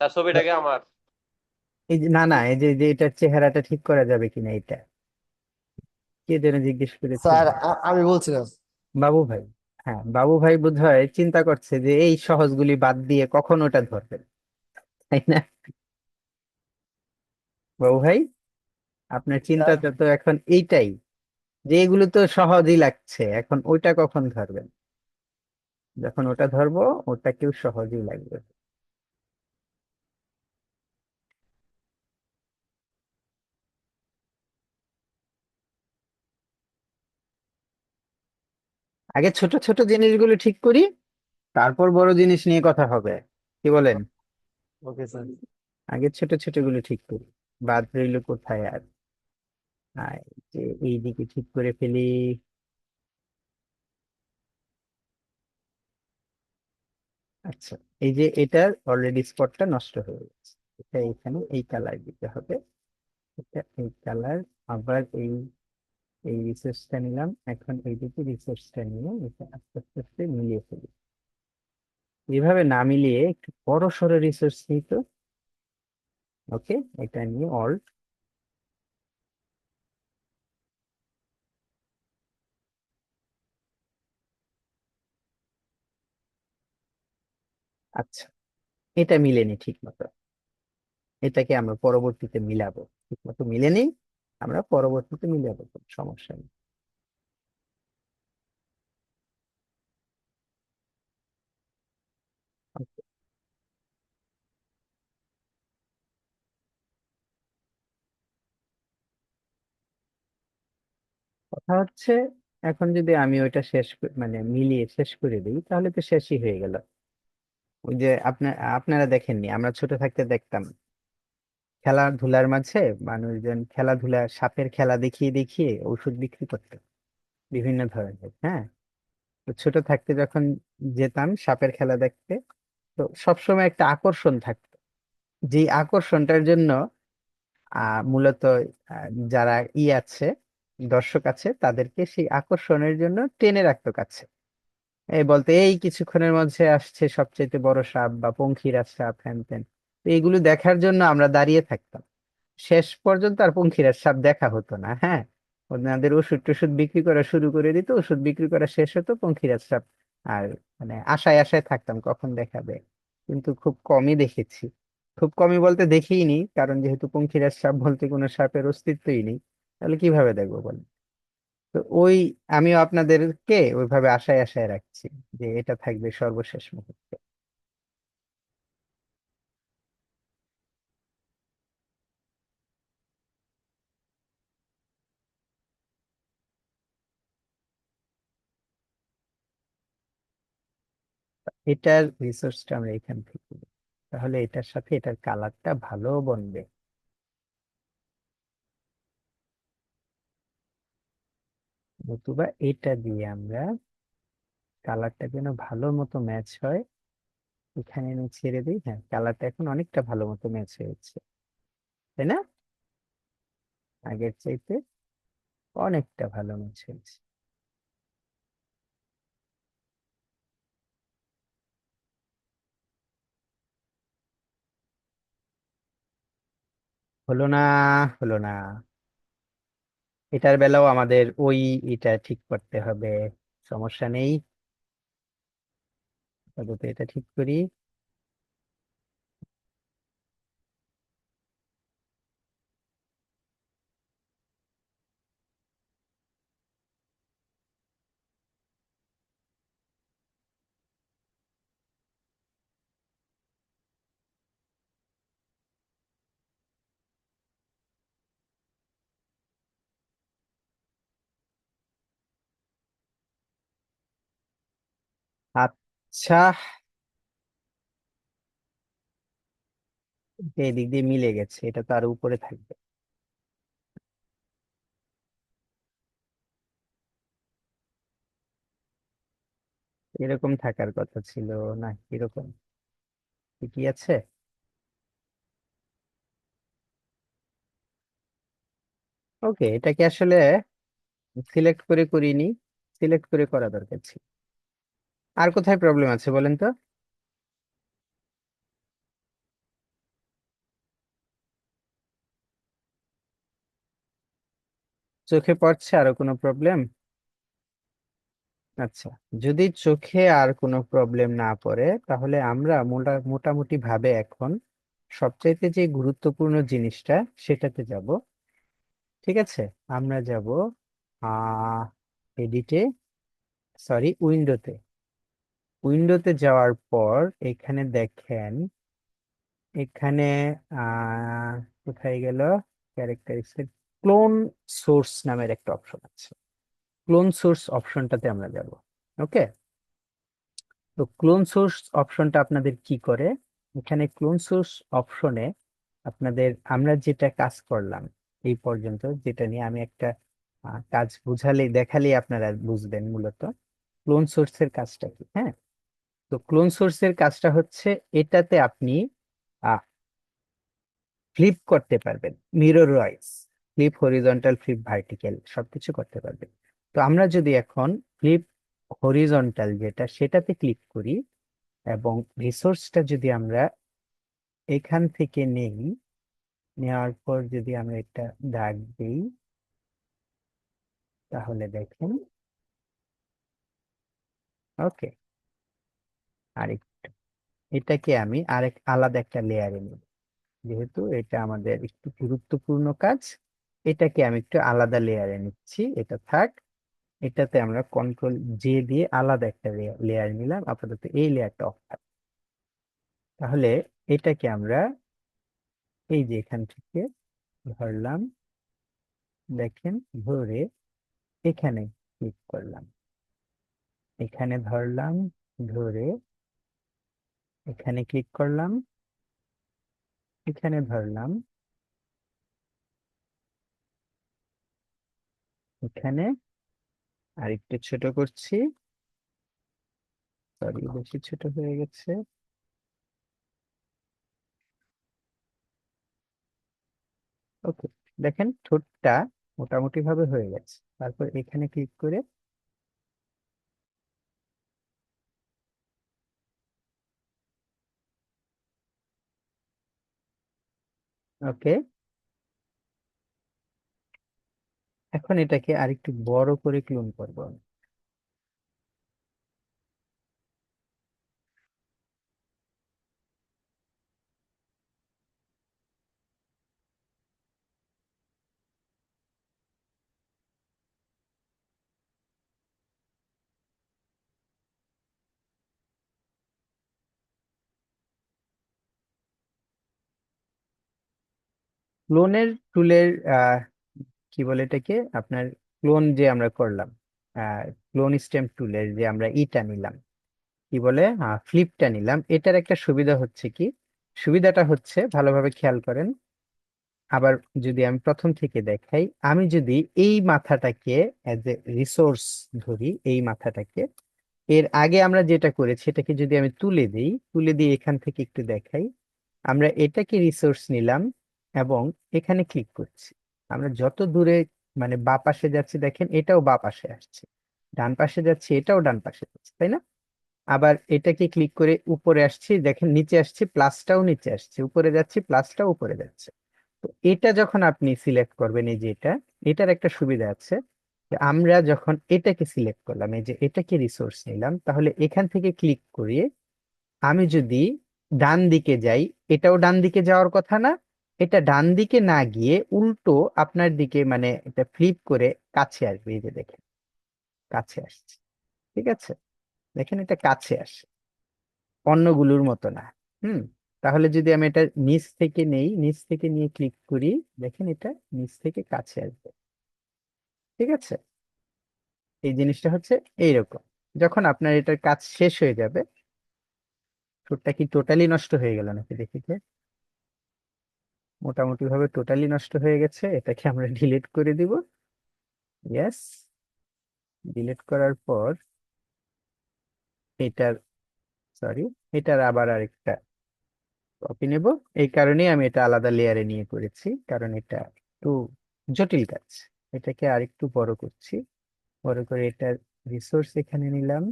তার ছবিটাকে আমার। এই যে না না, এই যে এটার চেহারাটা ঠিক করা যাবে কিনা, এটা কে যেন জিজ্ঞেস স্যার করেছিলেন? আমি বলছিলাম। বাবু ভাই। হ্যাঁ, বাবু ভাই বোধহয় চিন্তা করছে যে এই সহজগুলি বাদ দিয়ে কখন ওটা ধরবেন, তাই না? বাবু ভাই, আপনার স্যার চিন্তাটা তো এখন এইটাই, যে এগুলো তো সহজই লাগছে, এখন ওইটা কখন ধরবেন? যখন ওটা ধরবো ওটাকেও সহজই লাগবে। আগে ছোট ছোট জিনিসগুলো ঠিক করি, তারপর বড় জিনিস নিয়ে কথা হবে, কি বলেন? Okay sir. আগে ছোট ছোট গুলো ঠিক করি, বাদ রইলো কোথায় আর। এই যে এইদিকে ঠিক করে ফেলি। আচ্ছা, এই যে এটার অলরেডি স্পটটা নষ্ট হয়ে গেছে, এটা এখানে এই কালার দিতে হবে, এটা এই কালার, আবার এই রিসোর্সটা নিলাম, এখন এই দিকে রিসোর্সটা নিয়ে এটা আস্তে আস্তে আস্তে মিলিয়ে ফেলি। এভাবে না মিলিয়ে একটু বড় সড়ো রিসোর্স নিই তো। ওকে, এটা নিয়ে অল্ট, আচ্ছা এটা মিলেনি ঠিক মতো, এটাকে আমরা পরবর্তীতে মিলাবো, ঠিক মতো মিলেনি, আমরা পরবর্তীতে মিলাবো, কোনো সমস্যা নেই। Okay, কথা হচ্ছে এখন যদি আমি ওইটা মানে মিলিয়ে শেষ করে দিই তাহলে তো শেষই হয়ে গেল। ওই যে আপনারা দেখেননি, আমরা ছোট থাকতে দেখতাম খেলাধুলার মাঝে মানুষজন খেলাধুলা সাপের খেলা দেখিয়ে দেখিয়ে ওষুধ বিক্রি করতো বিভিন্ন ধরনের, হ্যাঁ। তো ছোট থাকতে যখন যেতাম সাপের খেলা দেখতে, তো সবসময় একটা আকর্ষণ থাকতো, যে আকর্ষণটার জন্য মূলত যারা আছে, দর্শক আছে, তাদেরকে সেই আকর্ষণের জন্য টেনে রাখতো কাছে। এই বলতে এই কিছুক্ষণের মধ্যে আসছে সবচেয়ে বড় সাপ বা পঙ্খিরাজ সাপ, হ্যান ত্যান। তো এগুলো দেখার জন্য আমরা দাঁড়িয়ে থাকতাম, শেষ পর্যন্ত আর পঙ্খিরাজ সাপ দেখা হতো না, হ্যাঁ। ওনাদের ওষুধ টষুধ বিক্রি করা শুরু করে দিত, ওষুধ বিক্রি করা শেষ হতো, পঙ্খিরাজ সাপ আর মানে আশায় আশায় থাকতাম কখন দেখাবে। কিন্তু খুব কমই দেখেছি, খুব কমই বলতে দেখিনি, কারণ যেহেতু পঙ্খিরাজ সাপ বলতে কোনো সাপের অস্তিত্বই নেই, তাহলে কিভাবে দেখবো বলেন। তো আমিও আপনাদেরকে ওইভাবে আশায় আশায় রাখছি যে এটা থাকবে সর্বশেষ মুহূর্তে। এটার রিসোর্সটা আমরা এখান থেকে নিই। তাহলে এটার সাথে এটার কালারটা ভালো বনবে, নতুবা এটা দিয়ে আমরা কালারটা যেন ভালো মতো ম্যাচ হয়, এখানে আমি ছেড়ে দিই, হ্যাঁ কালারটা এখন অনেকটা ভালো মতো ম্যাচ হয়েছে, তাই না? আগের চাইতে অনেকটা ভালো ম্যাচ হয়েছে। হলো না, হলো না, এটার বেলাও আমাদের এটা ঠিক করতে হবে, সমস্যা নেই, আপাতত এটা ঠিক করি। আচ্ছা, এই দিক দিয়ে মিলে গেছে, এটা তো আরো উপরে থাকবে। এরকম থাকার কথা ছিল, না এরকম ঠিকই আছে। ওকে, এটাকে আসলে সিলেক্ট করে করিনি, সিলেক্ট করে করা দরকার ছিল। আর কোথায় প্রবলেম আছে বলেন তো? চোখে পড়ছে আরো কোনো প্রবলেম? আচ্ছা, যদি চোখে আর কোনো প্রবলেম না পড়ে তাহলে আমরা মোটামুটি ভাবে এখন সবচাইতে যে গুরুত্বপূর্ণ জিনিসটা সেটাতে যাব। ঠিক আছে, আমরা যাব এডিটে, সরি উইন্ডোতে। উইন্ডোতে যাওয়ার পর এখানে দেখেন, এখানে আহ কোথায় গেল, ক্যারেক্টারিস্টিক, ক্লোন সোর্স নামের একটা অপশন আছে, ক্লোন সোর্স অপশনটাতে আমরা যাব। ওকে, তো ক্লোন সোর্স অপশনটা আপনাদের কি করে, এখানে ক্লোন সোর্স অপশনে আপনাদের আমরা যেটা কাজ করলাম এই পর্যন্ত, যেটা নিয়ে আমি একটা কাজ বুঝালে দেখালেই আপনারা বুঝবেন মূলত ক্লোন সোর্সের কাজটা কি, হ্যাঁ। তো ক্লোন সোর্সের কাজটা হচ্ছে এটাতে আপনি ফ্লিপ করতে পারবেন mirror wise, flip horizontal, flip vertical সবকিছু করতে পারবেন। তো আমরা যদি এখন ফ্লিপ হরিজন্টাল যেটা সেটাতে ক্লিক করি এবং রিসোর্সটা যদি আমরা এখান থেকে নেই, নেওয়ার পর যদি আমরা একটা দাগ দিই, তাহলে দেখেন, ওকে, আরেক এটাকে আমি আরেক আলাদা একটা লেয়ারে নেব, যেহেতু এটা আমাদের একটু গুরুত্বপূর্ণ কাজ। এটাকে আমি একটু আলাদা লেয়ারে নিচ্ছি, এটা থাক। এটাতে আমরা কন্ট্রোল জে দিয়ে আলাদা একটা লেয়ার নিলাম, আপাতত এই লেয়ারটা অফ থাক। তাহলে এটাকে আমরা এই যে এখান থেকে ধরলাম, দেখেন, ধরে এখানে ক্লিক করলাম, এখানে ধরলাম, ধরে এখানে ক্লিক করলাম, এখানে ধরলাম, এখানে আরেকটু ছোট করছি, সরি বেশি ছোট হয়ে গেছে। ওকে, দেখেন ঠোঁটটা মোটামুটি ভাবে হয়ে গেছে। তারপর এখানে ক্লিক করে, ওকে, এখন এটাকে আরেকটু বড় করে ক্লোন করবো আমি। ক্লোনের টুলের কি বলে এটাকে, আপনার ক্লোন যে আমরা করলাম, ক্লোন স্টেম টুলের যে আমরা ইটা নিলাম, কি বলে, ফ্লিপটা নিলাম, এটার একটা সুবিধা হচ্ছে কি, সুবিধাটা হচ্ছে ভালোভাবে খেয়াল করেন। আবার যদি আমি প্রথম থেকে দেখাই, আমি যদি এই মাথাটাকে অ্যাজ এ রিসোর্স ধরি, এই মাথাটাকে এর আগে আমরা যেটা করেছি সেটাকে যদি আমি তুলে দিই, তুলে দিয়ে এখান থেকে একটু দেখাই, আমরা এটাকে রিসোর্স নিলাম এবং এখানে ক্লিক করছি। আমরা যত দূরে মানে বা পাশে যাচ্ছি, দেখেন এটাও বা পাশে আসছে, ডান পাশে যাচ্ছে এটাও ডান পাশে যাচ্ছে, তাই না? আবার এটাকে ক্লিক করে উপরে আসছি, দেখেন নিচে আসছি, প্লাসটাও নিচে আসছে, উপরে যাচ্ছি, প্লাসটাও উপরে যাচ্ছে। তো এটা যখন আপনি সিলেক্ট করবেন, এই যে এটা, এটার একটা সুবিধা আছে যে আমরা যখন এটাকে সিলেক্ট করলাম, এই যে এটাকে রিসোর্স নিলাম, তাহলে এখান থেকে ক্লিক করিয়ে আমি যদি ডান দিকে যাই, এটাও ডান দিকে যাওয়ার কথা না, এটা ডান দিকে না গিয়ে উল্টো আপনার দিকে, মানে এটা ফ্লিপ করে কাছে আসবে, এই যে দেখেন কাছে আসছে, ঠিক আছে, দেখেন এটা কাছে আসে, অন্যগুলোর মতো না। হুম। তাহলে যদি আমি এটা নিচ থেকে নেই, নিচ থেকে নিয়ে ক্লিক করি, দেখেন এটা নিচ থেকে কাছে আসবে, ঠিক আছে। এই জিনিসটা হচ্ছে এইরকম। যখন আপনার এটার কাজ শেষ হয়ে যাবে, ঠোঁটটা কি টোটালি নষ্ট হয়ে গেল নাকি দেখি তো? মোটামুটি ভাবে টোটালি নষ্ট হয়ে গেছে, এটাকে আমরা ডিলিট করে দিব। ইয়েস, ডিলিট করার পর এটার, সরি, এটার আবার আরেকটা কপি নেব। এই কারণেই আমি এটা আলাদা লেয়ারে নিয়ে করেছি, কারণ এটা একটু জটিল কাজ। এটাকে আরেকটু বড় করছি, বড় করে এটার রিসোর্স এখানে নিলাম,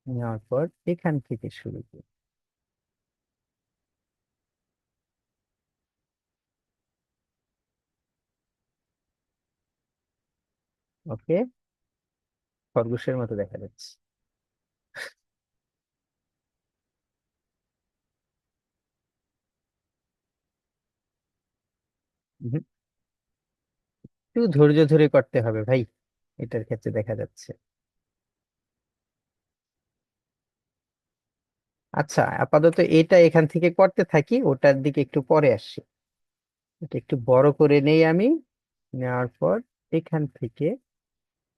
নেওয়ার পর এখান থেকে শুরু করি। ওকে, খরগোশের মতো দেখা যাচ্ছে। হুম, একটু ধৈর্য ধরে করতে হবে ভাই, এটার ক্ষেত্রে দেখা যাচ্ছে। আচ্ছা, আপাতত এটা এখান থেকে করতে থাকি, ওটার দিকে একটু পরে আসি। এটা একটু বড় করে নেই আমি, নেওয়ার পর এখান থেকে,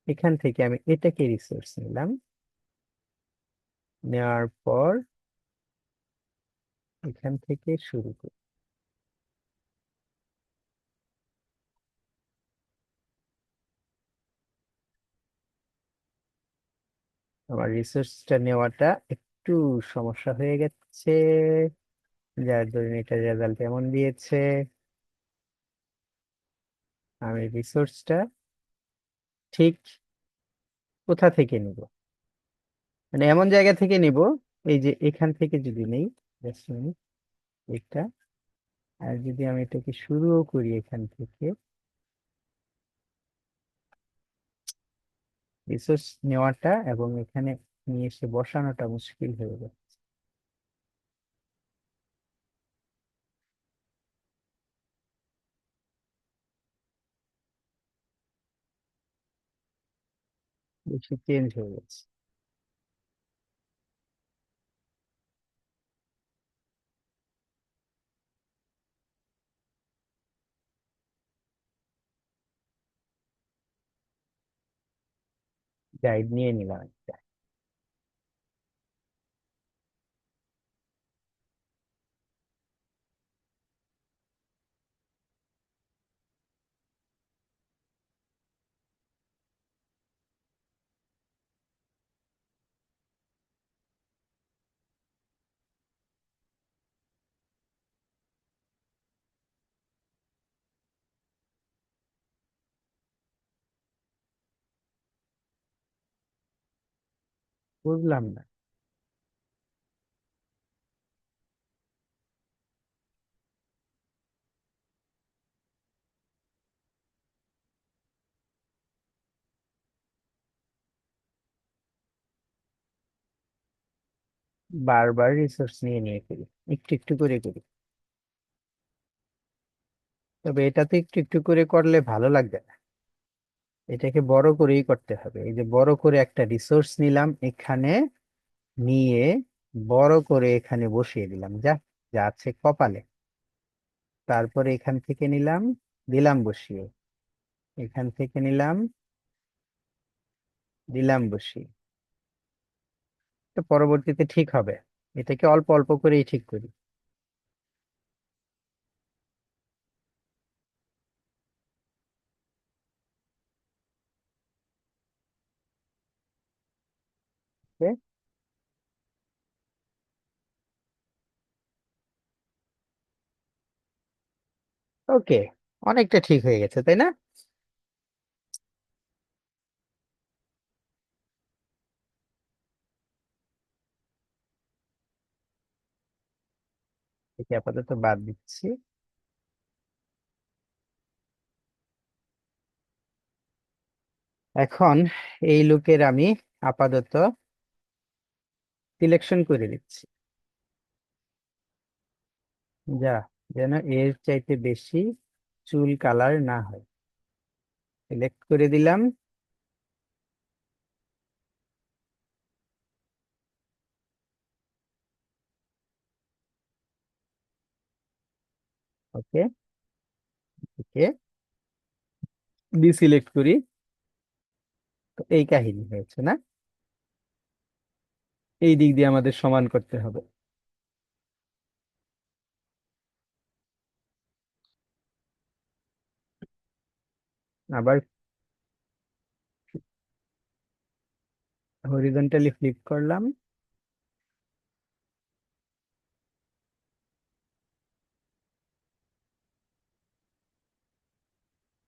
এখান থেকে আমি এটাকে রিসোর্স নিলাম, নেওয়ার পর এখান থেকে শুরু করি। আমার রিসোর্সটা নেওয়াটা একটু সমস্যা হয়ে গেছে, যার জন্য এটা রেজাল্ট এমন দিয়েছে। আমি রিসোর্সটা ঠিক কোথা থেকে নিব, মানে এমন জায়গা থেকে নিব, এই যে এখান থেকে যদি নেই, just a minute, এটা, আর যদি আমি এটাকে শুরুও করি এখান থেকে, রিসোর্স নেওয়াটা এবং এখানে নিয়ে এসে বসানোটা মুশকিল হয়ে যায়। বেশি চেঞ্জ হয়ে গেছে। গাইড নিয়ে নিলাম একটা। বুঝলাম না। বারবার রিসোর্স নিয়ে নিয়ে করি, একটু একটু করে করি, তবে এটাতে একটু একটু করে করলে ভালো লাগবে না, এটাকে বড় করেই করতে হবে। এই যে বড় করে একটা রিসোর্স নিলাম এখানে, নিয়ে বড় করে এখানে বসিয়ে দিলাম, যা যা আছে কপালে। তারপরে এখান থেকে নিলাম, দিলাম বসিয়ে, এখান থেকে নিলাম, দিলাম বসিয়ে। তো পরবর্তীতে ঠিক হবে, এটাকে অল্প অল্প করেই ঠিক করি। ওকে, অনেকটা ঠিক হয়ে গেছে, তাই না? একে আপাতত বাদ দিচ্ছি। এখন এই লুকের আমি আপাতত সিলেকশন করে দিচ্ছি, যা যেন এর চাইতে বেশি চুল কালার না হয়। সিলেক্ট করে দিলাম। ওকে, ওকে, ডিসিলেক্ট করি। তো এই কাহিনী হয়েছে না, এই দিক দিয়ে আমাদের সমান করতে হবে। আবার হরিজন্টালি ফ্লিপ করলাম।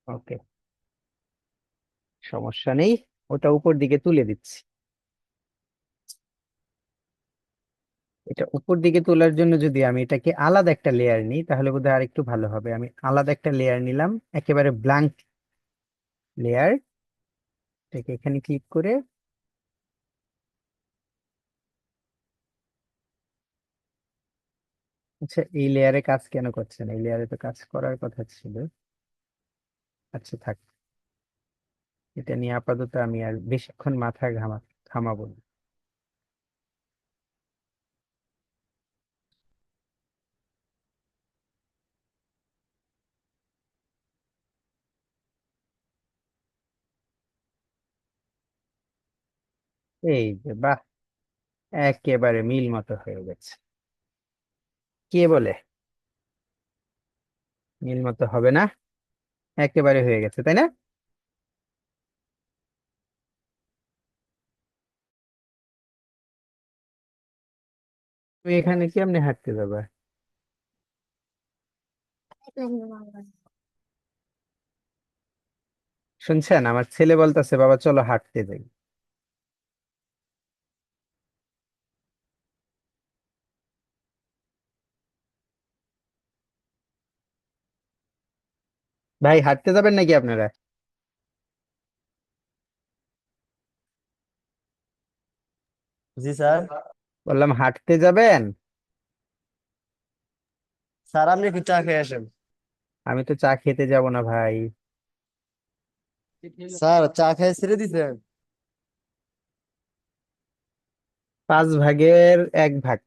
ওকে, সমস্যা নেই, ওটা উপর দিকে তুলে দিচ্ছি। এটা উপর দিকে তোলার জন্য যদি আমি এটাকে আলাদা একটা লেয়ার নিই তাহলে বোধহয় আর একটু ভালো হবে। আমি আলাদা একটা লেয়ার নিলাম, একেবারে ব্ল্যাঙ্ক লেয়ার, এটাকে এখানে ক্লিক করে, আচ্ছা এই লেয়ারে কাজ কেন করছে না, এই লেয়ারে তো কাজ করার কথা ছিল। আচ্ছা থাক, এটা নিয়ে আপাতত আমি আর বেশিক্ষণ মাথা ঘামাবো না। এই যে বাহ, একেবারে মিল মতো হয়ে গেছে। কে বলে মিল মতো হবে না? একেবারে হয়ে গেছে, তাই না? তুমি এখানে কেমনে হাঁটতে যাবা? শুনছেন, আমার ছেলে বলতেছে বাবা চলো হাঁটতে যাই। ভাই হাঁটতে যাবেন নাকি আপনারা? জি স্যার। বললাম হাঁটতে যাবেন। স্যার আপনি একটু চা খেয়ে আসেন। আমি তো চা খেতে যাব না ভাই। স্যার চা খেয়ে ছেড়ে দিছেন? 5 ভাগের 1 ভাগ।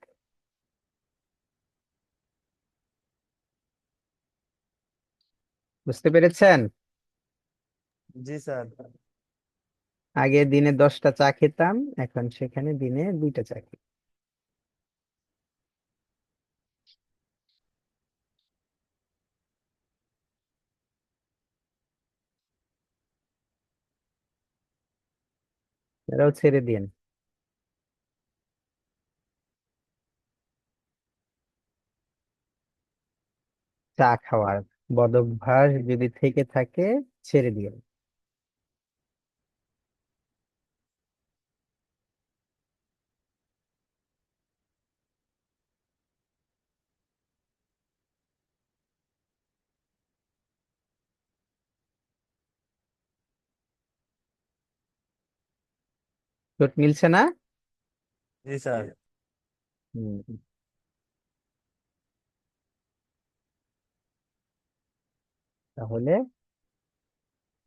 বুঝতে পেরেছেন? জি স্যার। আগে দিনে 10টা চা খেতাম, এখন সেখানে দিনে 2টা চা খাই। এরাও ছেড়ে দিন। চা খাওয়ার বদভ্যাস যদি থেকে থাকে ছেড়ে দিন। চোট মিলছে না? জি স্যার। হুম। তাহলে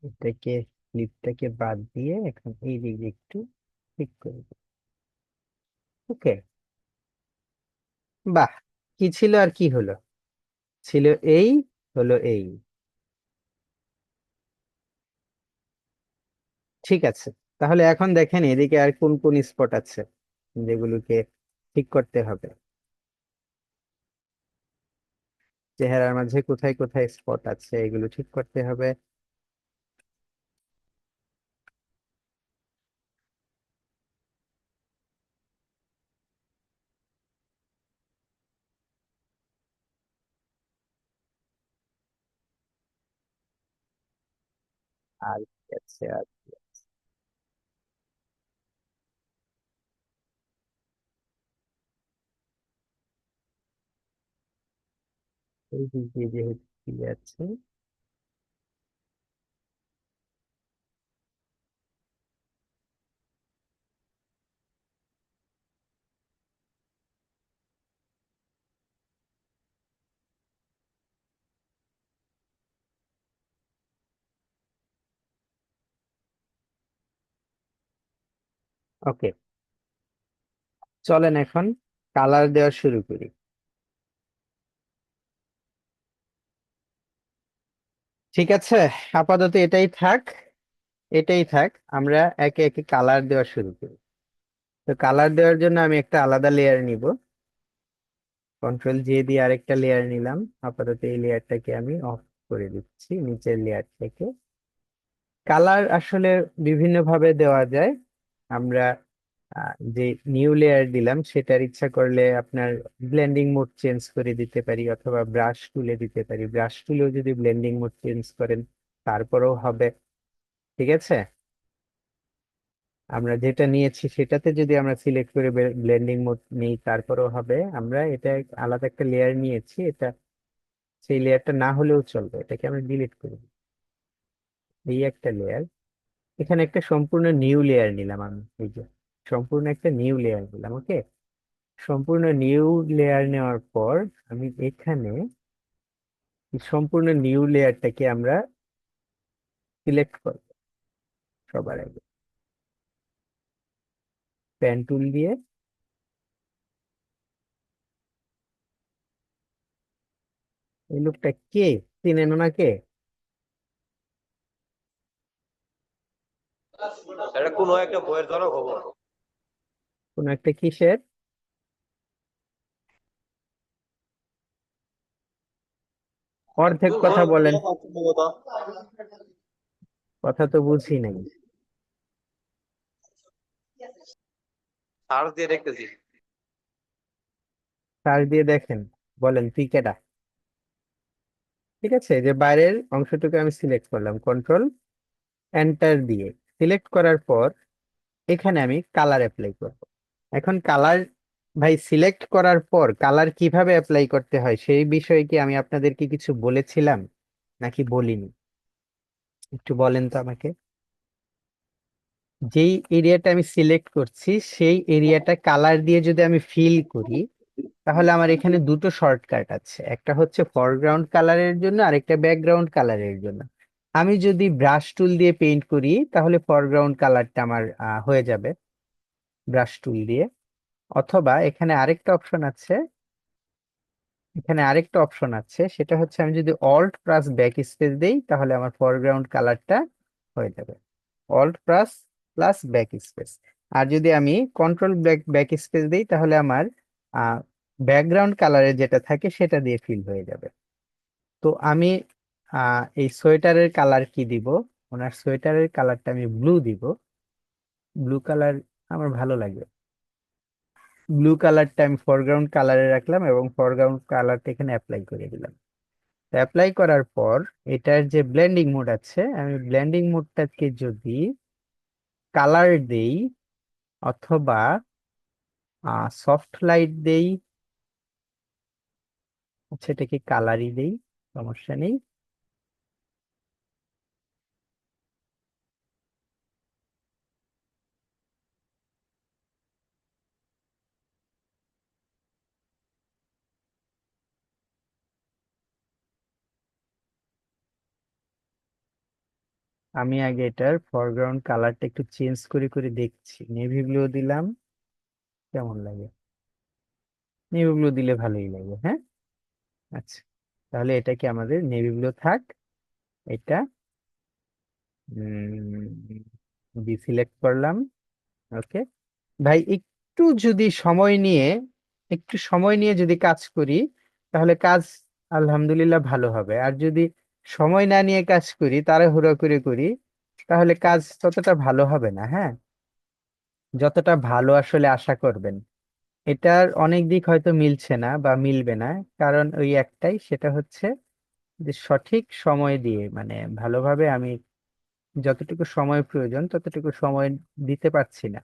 এটাকে, ক্লিপটাকে বাদ দিয়ে এখন এই দিকে একটু ঠিক করে দিই। ওকে। বাহ, কি ছিল আর কি হলো? ছিল এই, হলো এই। ঠিক আছে, তাহলে এখন দেখেন এদিকে আর কোন কোন স্পট আছে যেগুলোকে ঠিক করতে হবে। চেহারার মাঝে কোথায় কোথায় স্পট আছে এগুলো ঠিক করতে হবে। আর কি আছে আর কি আছে? এই দিক দিয়ে যেহেতু কি আছে। ওকে, চলেন এখন কালার দেওয়া শুরু করি। ঠিক আছে, আপাতত এটাই থাক, এটাই থাক। আমরা একে একে কালার দেওয়া শুরু করি। তো কালার দেওয়ার জন্য আমি একটা আলাদা লেয়ার নিব। কন্ট্রোল জে দিয়ে আরেকটা লেয়ার নিলাম। আপাতত এই লেয়ারটাকে আমি অফ করে দিচ্ছি নিচের লেয়ার থেকে। কালার আসলে বিভিন্ন ভাবে দেওয়া যায়। আমরা যে নিউ লেয়ার দিলাম সেটার ইচ্ছা করলে আপনার ব্লেন্ডিং মোড চেঞ্জ করে দিতে পারি, অথবা ব্রাশ তুলে দিতে পারি। ব্রাশ তুলেও যদি ব্লেন্ডিং মোড চেঞ্জ করেন তারপরেও হবে। ঠিক আছে, আমরা যেটা নিয়েছি সেটাতে যদি আমরা সিলেক্ট করে ব্লেন্ডিং মোড নেই তারপরেও হবে। আমরা এটা আলাদা একটা লেয়ার নিয়েছি, এটা সেই লেয়ারটা না হলেও চলবে, এটাকে আমরা ডিলিট করি। এই একটা লেয়ার, এখানে একটা সম্পূর্ণ নিউ লেয়ার নিলাম আমি। এই যে সম্পূর্ণ একটা নিউ লেয়ার নিলাম। ওকে, সম্পূর্ণ নিউ লেয়ার নেওয়ার পর আমি এখানে এই সম্পূর্ণ নিউ লেয়ারটাকে আমরা সিলেক্ট করব। সবার আগে পেন টুল দিয়ে এই লোকটা কে, চিনেন ওনাকে? এটা কোনো একটা বইয়ের ধরো খবর। কোন একটা কিসের? অর্ধেক কথা বলেন, কথা তো বুঝি নাই। সার্চ দিয়ে দেখতেছি। সার্চ দিয়ে দেখেন, বলেন তুই কেডা। ঠিক আছে, যে বাইরের অংশটুকু আমি সিলেক্ট করলাম, কন্ট্রোল এন্টার দিয়ে। সিলেক্ট করার পর এখানে আমি কালার অ্যাপ্লাই করব। এখন কালার, ভাই সিলেক্ট করার পর কালার কিভাবে অ্যাপ্লাই করতে হয় সেই বিষয়ে কি আমি আপনাদেরকে কিছু বলেছিলাম নাকি বলিনি? একটু বলেন তো আমাকে। যেই এরিয়াটা আমি সিলেক্ট করছি সেই এরিয়াটা কালার দিয়ে যদি আমি ফিল করি, তাহলে আমার এখানে দুটো শর্টকাট আছে, একটা হচ্ছে ফরগ্রাউন্ড কালারের জন্য, আরেকটা ব্যাকগ্রাউন্ড কালারের জন্য। আমি যদি ব্রাশ টুল দিয়ে পেইন্ট করি তাহলে ফরগ্রাউন্ড কালারটা আমার হয়ে যাবে ব্রাশ টুল দিয়ে। অথবা এখানে আরেকটা অপশন আছে, সেটা হচ্ছে আমি যদি অল্ট প্লাস ব্যাক স্পেস দেই তাহলে আমার ফরগ্রাউন্ড কালারটা হয়ে যাবে। Alt plus plus back space. আর যদি আমি কন্ট্রোল ব্যাক স্পেস দিই তাহলে আমার ব্যাকগ্রাউন্ড কালারে যেটা থাকে সেটা দিয়ে ফিল হয়ে যাবে। তো আমি এই সোয়েটারের কালার কি দিব? ওনার সোয়েটারের কালারটা আমি ব্লু দিব। ব্লু কালার আমার ভালো লাগে। ব্লু কালারটা আমি ফরগ্রাউন্ড কালারে রাখলাম এবং ফরগ্রাউন্ড কালারটা এখানে অ্যাপ্লাই করে দিলাম। অ্যাপ্লাই করার পর এটার যে ব্লেন্ডিং মোড আছে, আমি ব্লেন্ডিং মোডটাকে যদি কালার দেই অথবা সফট লাইট দেই, আচ্ছা এটাকে কালারই দেই, সমস্যা নেই। আমি আগে এটার ফরগ্রাউন্ড কালারটা একটু চেঞ্জ করে করে দেখছি। নেভি ব্লু দিলাম, কেমন লাগে? নেভি ব্লু দিলে ভালোই লাগে, হ্যাঁ। আচ্ছা, তাহলে এটা কি আমাদের নেভি ব্লু থাক। এটা ডিসিলেক্ট করলাম। ওকে ভাই, একটু সময় নিয়ে যদি কাজ করি তাহলে কাজ আলহামদুলিল্লাহ ভালো হবে। আর যদি সময় না নিয়ে কাজ করি, তাড়াহুড়ো করে করি, তাহলে কাজ ততটা ভালো হবে না, হ্যাঁ, যতটা ভালো আসলে আশা করবেন। এটার অনেক দিক হয়তো মিলছে না বা মিলবে না, কারণ ওই একটাই, সেটা হচ্ছে যে সঠিক সময় দিয়ে মানে ভালোভাবে আমি যতটুকু সময় প্রয়োজন ততটুকু সময় দিতে পারছি না।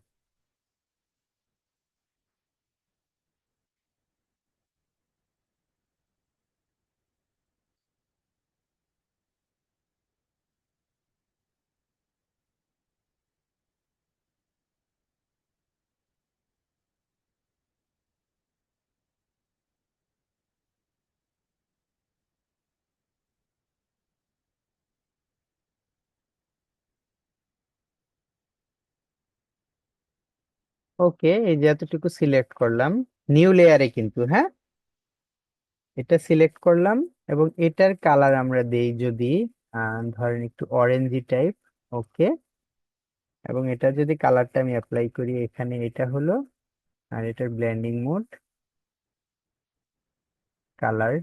ওকে, এই যে এতটুকু সিলেক্ট করলাম, নিউ লেয়ারে কিন্তু, হ্যাঁ, এটা সিলেক্ট করলাম এবং এটার কালার আমরা দেই যদি ধরেন একটু অরেঞ্জি টাইপ। ওকে, এবং এটা যদি কালারটা আমি অ্যাপ্লাই করি এখানে, এটা হলো, আর এটার blending mode colour,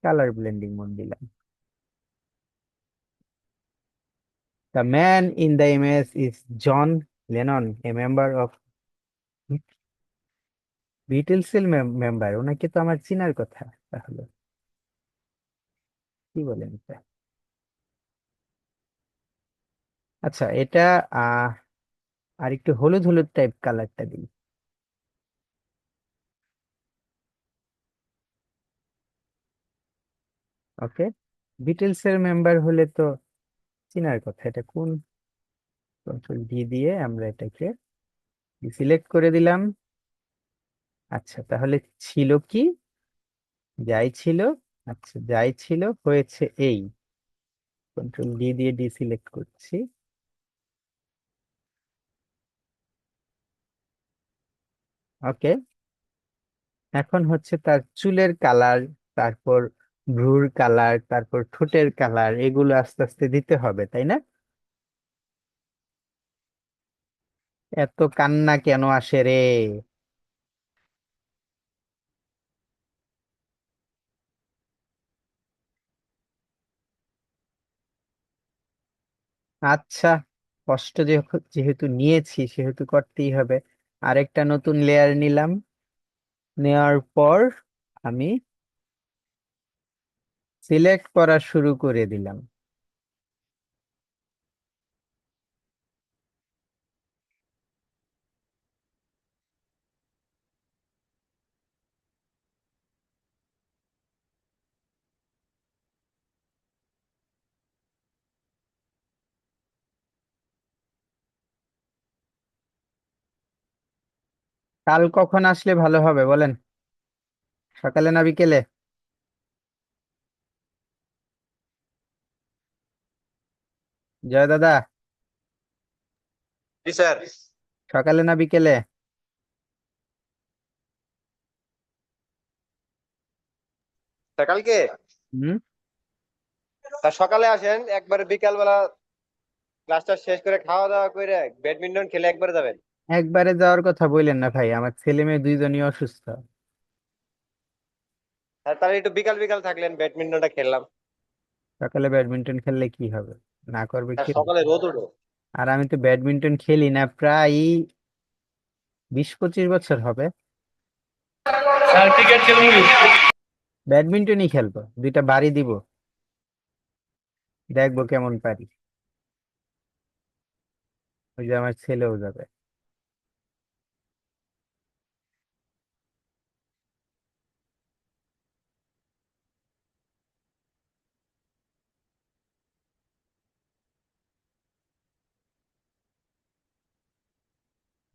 colour blending mode দিলাম। The man in the image is John Lennon, a member of বিটলসের মেম্বার। ওনাকে তো আমার চিনার কথা, তাহলে কি বলেন এটা? আচ্ছা, এটা আহ আর একটু হলুদ হলুদ টাইপ কালারটা দিই। ওকে, বিটলসের মেম্বার হলে তো চিনার কথা। এটা কোন, কন্ট্রোল ডি দিয়ে আমরা এটাকে সিলেক্ট করে দিলাম। আচ্ছা, তাহলে ছিল কি, যাই ছিল, আচ্ছা যাই ছিল হয়েছে এই, কন্ট্রোল ডি দিয়ে ডিসিলেক্ট করছি। ওকে, এখন হচ্ছে তার চুলের কালার, তারপর ভ্রুর কালার, তারপর ঠোঁটের কালার, এগুলো আস্তে আস্তে দিতে হবে, তাই না? এত কান্না কেন আসে রে? আচ্ছা, কষ্ট যেহেতু নিয়েছি সেহেতু করতেই হবে। আরেকটা নতুন লেয়ার নিলাম। নেওয়ার পর আমি সিলেক্ট করা শুরু করে দিলাম। কাল কখন আসলে ভালো হবে বলেন, সকালে না বিকেলে? জয় দাদা, জি স্যার। সকালে না বিকেলে? তা কালকে হুম। তা সকালে আসেন, একবারে বিকাল বেলা ক্লাসটা শেষ করে খাওয়া দাওয়া করে ব্যাডমিন্টন খেলে একবারে যাবেন। একবারে যাওয়ার কথা বললেন না ভাই, আমার ছেলে মেয়ে দুইজনই অসুস্থ। আর তাহলে একটু বিকাল বিকাল থাকলেন, ব্যাডমিন্টনটা খেললাম। সকালে ব্যাডমিন্টন খেললে কি হবে, না করবে আর কি হবে? সকালে রোদ উঠো। আর আমি তো ব্যাডমিন্টন খেলি না প্রায় 20-25 বছর হবে। স্যার ক্রিকেট খেলুন। ব্যাডমিন্টনই খেলবো, দুইটা বাড়ি দিব, দেখবো কেমন পারি। ওই যে আমার ছেলেও যাবে।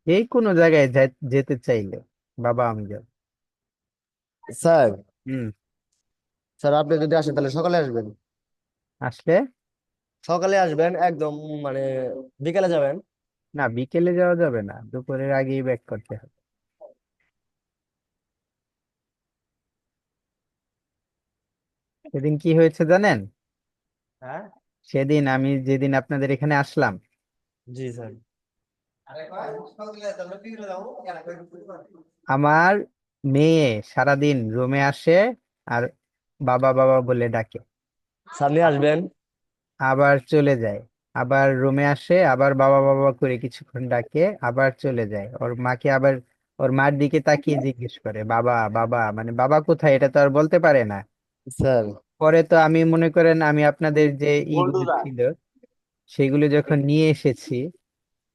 এই কোনো জায়গায় যেতে চাইলে বাবা আমি যাবো। স্যার, হুম। স্যার আপনি যদি আসেন তাহলে সকালে আসবেন। আসলে? সকালে আসবেন একদম, মানে বিকালে যাবেন। না, বিকেলে যাওয়া যাবে না, দুপুরের আগেই ব্যাক করতে হবে। সেদিন কি হয়েছে জানেন? হ্যাঁ। সেদিন আমি যেদিন আপনাদের এখানে আসলাম, জি স্যার। আমার মেয়ে সারাদিন রুমে আসে আর বাবা বাবা বলে ডাকে, সামনে আসবেন। আবার চলে যায়, আবার রুমে আসে আবার বাবা বাবা করে কিছুক্ষণ ডাকে, আবার চলে যায়। ওর মাকে আবার ওর মার দিকে তাকিয়ে জিজ্ঞেস করে বাবা বাবা, মানে বাবা কোথায় এটা তো আর বলতে পারে না। স্যার। পরে তো আমি মনে করেন আমি আপনাদের যে ইগুলো ছিল সেগুলো যখন নিয়ে এসেছি,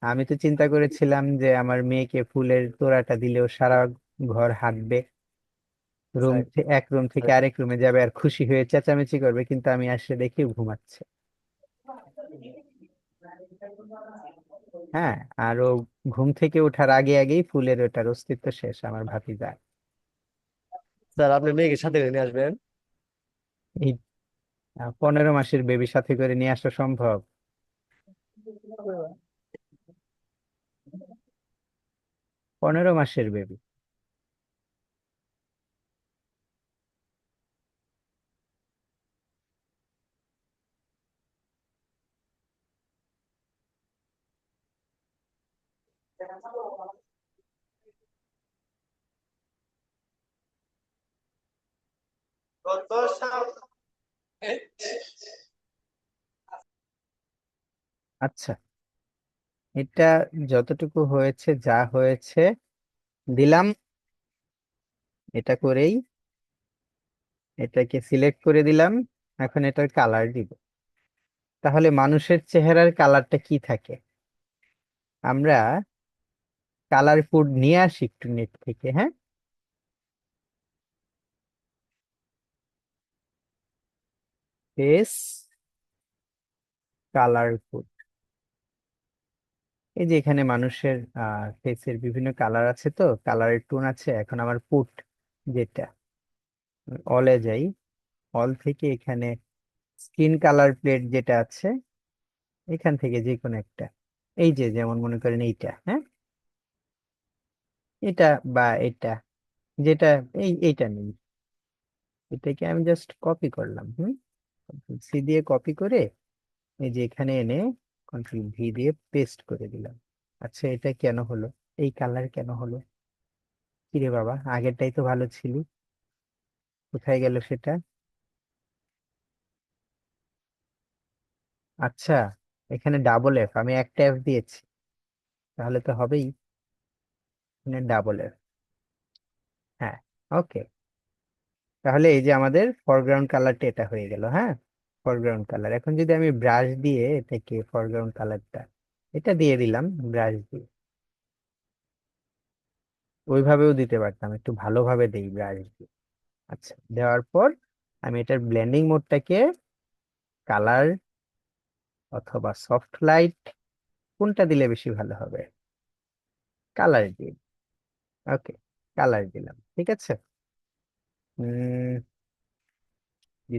আমি তো চিন্তা করেছিলাম যে আমার মেয়েকে ফুলের তোড়াটা দিলেও সারা ঘর হাঁটবে, স্যার, এক রুম থেকে আরেক রুমে যাবে আর খুশি হয়ে চেঁচামেচি করবে, কিন্তু আমি আসলে দেখি ঘুমাচ্ছে। হ্যাঁ, আর ও ঘুম থেকে ওঠার আগে আগেই ফুলের ওটার অস্তিত্ব শেষ, আমার ভাতিজা। স্যার আপনি মেয়েকে সাথে করে নিয়ে আসবেন। এই 15 মাসের বেবি সাথে করে নিয়ে আসা সম্ভব? 15 মাসের বেবি? কত সাল- আচ্ছা, এটা যতটুকু হয়েছে যা হয়েছে দিলাম, এটা করেই এটাকে সিলেক্ট করে দিলাম। এখন এটার কালার দিব। তাহলে মানুষের চেহারার কালারটা কি থাকে? আমরা কালার কোড নিয়ে আসি একটু নেট থেকে, হ্যাঁ। ফেস কালার কোড, এই যে এখানে মানুষের ফেসের বিভিন্ন কালার আছে, তো কালারের টোন আছে। এখন আমার পুট যেটা, অলে যাই, অল থেকে এখানে স্কিন কালার প্লেট যেটা আছে, এখান থেকে যে কোনো একটা, এই যে যেমন মনে করেন এইটা, হ্যাঁ, এটা বা এটা, যেটা এইটা নেই, এটাকে আমি জাস্ট কপি করলাম। সি দিয়ে কপি করে এই যে এখানে এনে কন্ট্রোল ভি দিয়ে পেস্ট করে দিলাম। আচ্ছা, এটা কেন হলো, এই কালার কেন হলো? কিরে বাবা, আগেরটাই তো ভালো ছিল, কোথায় গেল সেটা? আচ্ছা, এখানে ডাবল এফ, আমি একটা এফ দিয়েছি, তাহলে তো হবেই। এখানে ডাবল এফ, হ্যাঁ। ওকে, তাহলে এই যে আমাদের ফরগ্রাউন্ড কালারটা এটা হয়ে গেল। হ্যাঁ, ফরগ্রাউন্ড কালার। এখন যদি আমি ব্রাশ দিয়ে এটাকে ফরগ্রাউন্ড কালারটা এটা দিয়ে দিলাম ব্রাশ দিয়ে, ওইভাবেও দিতে পারতাম, একটু ভালোভাবে দেই ব্রাশ দিয়ে। আচ্ছা, দেওয়ার পর আমি এটার ব্লেন্ডিং মোডটাকে কালার অথবা সফট লাইট কোনটা দিলে বেশি ভালো হবে? কালার দিই। ওকে, কালার দিলাম, ঠিক আছে।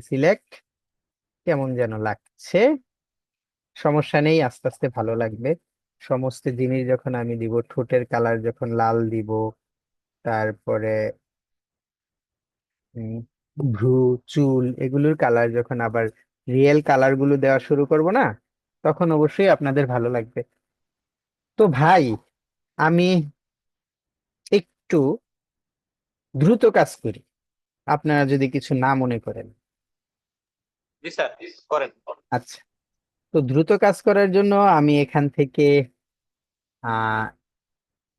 সিলেক্ট, কেমন যেন লাগছে, সমস্যা নেই, আস্তে আস্তে ভালো লাগবে। সমস্ত জিনিস যখন আমি দিব, ঠোঁটের কালার যখন লাল দিব, তারপরে উম, ভ্রু, চুল, এগুলোর কালার যখন আবার রিয়েল কালার গুলো দেওয়া শুরু করব না, তখন অবশ্যই আপনাদের ভালো লাগবে। তো ভাই, আমি একটু দ্রুত কাজ করি, আপনারা যদি কিছু না মনে করেন। জি স্যার, করেন। আচ্ছা, তো দ্রুত কাজ করার জন্য আমি এখান থেকে আহ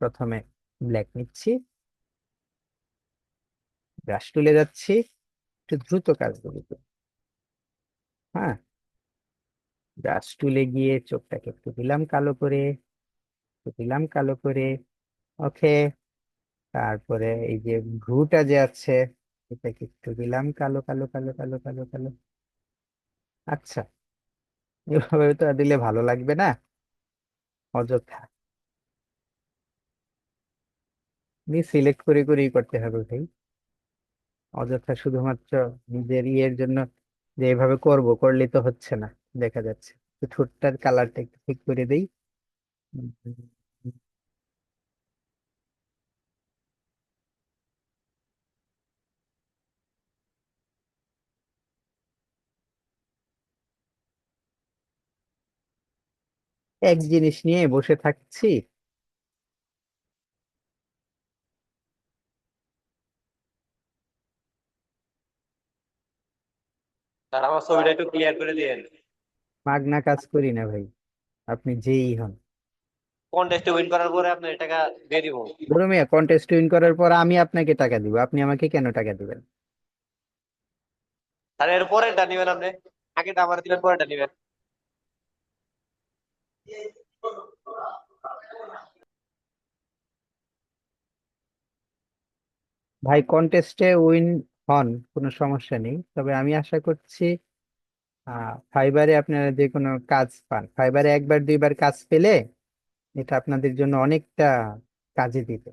প্রথমে ব্ল্যাক নিচ্ছি, ব্রাশ তুলে যাচ্ছি, একটু দ্রুত কাজ করি তো। হ্যাঁ, ব্রাশ তুলে গিয়ে চোখটাকে একটু দিলাম কালো করে, একটু দিলাম কালো করে। ওকে, তারপরে এই যে ভ্রুটা যে আছে, এটাকে একটু দিলাম কালো কালো কালো কালো কালো কালো। আচ্ছা, এভাবে তো আর দিলে ভালো লাগবে না, অযথা সিলেক্ট করে করেই করতে হবে ভাই। অযথা শুধুমাত্র নিজের ইয়ের জন্য যে এভাবে করব, করলে তো হচ্ছে না, দেখা যাচ্ছে। তো ঠোঁটটার কালারটা একটু ঠিক করে দেই। এক জিনিস নিয়ে বসে থাকছি। স্যার আমার ছবিটা একটু ক্লিয়ার করে দিয়েন। মাগনা কাজ করি না ভাই, আপনি যেই হন। কন্টেস্টে উইন করার পরে আপনার টাকা দিয়ে দিব। ধরো মিয়া, কন্টেস্ট উইন করার পর আমি আপনাকে টাকা দিব, আপনি আমাকে কেন টাকা দিবেন? স্যার এর পরেরটা নিবেন আপনি, আগেটা আমার দিবেন, পরেরটা নিবেন। ভাই, কন্টেস্টে উইন হন, কোনো সমস্যা নেই, তবে আমি আশা করছি ফাইবারে আপনারা যে কোনো কাজ পান, ফাইবারে একবার দুইবার কাজ পেলে এটা আপনাদের জন্য অনেকটা কাজে দিবে।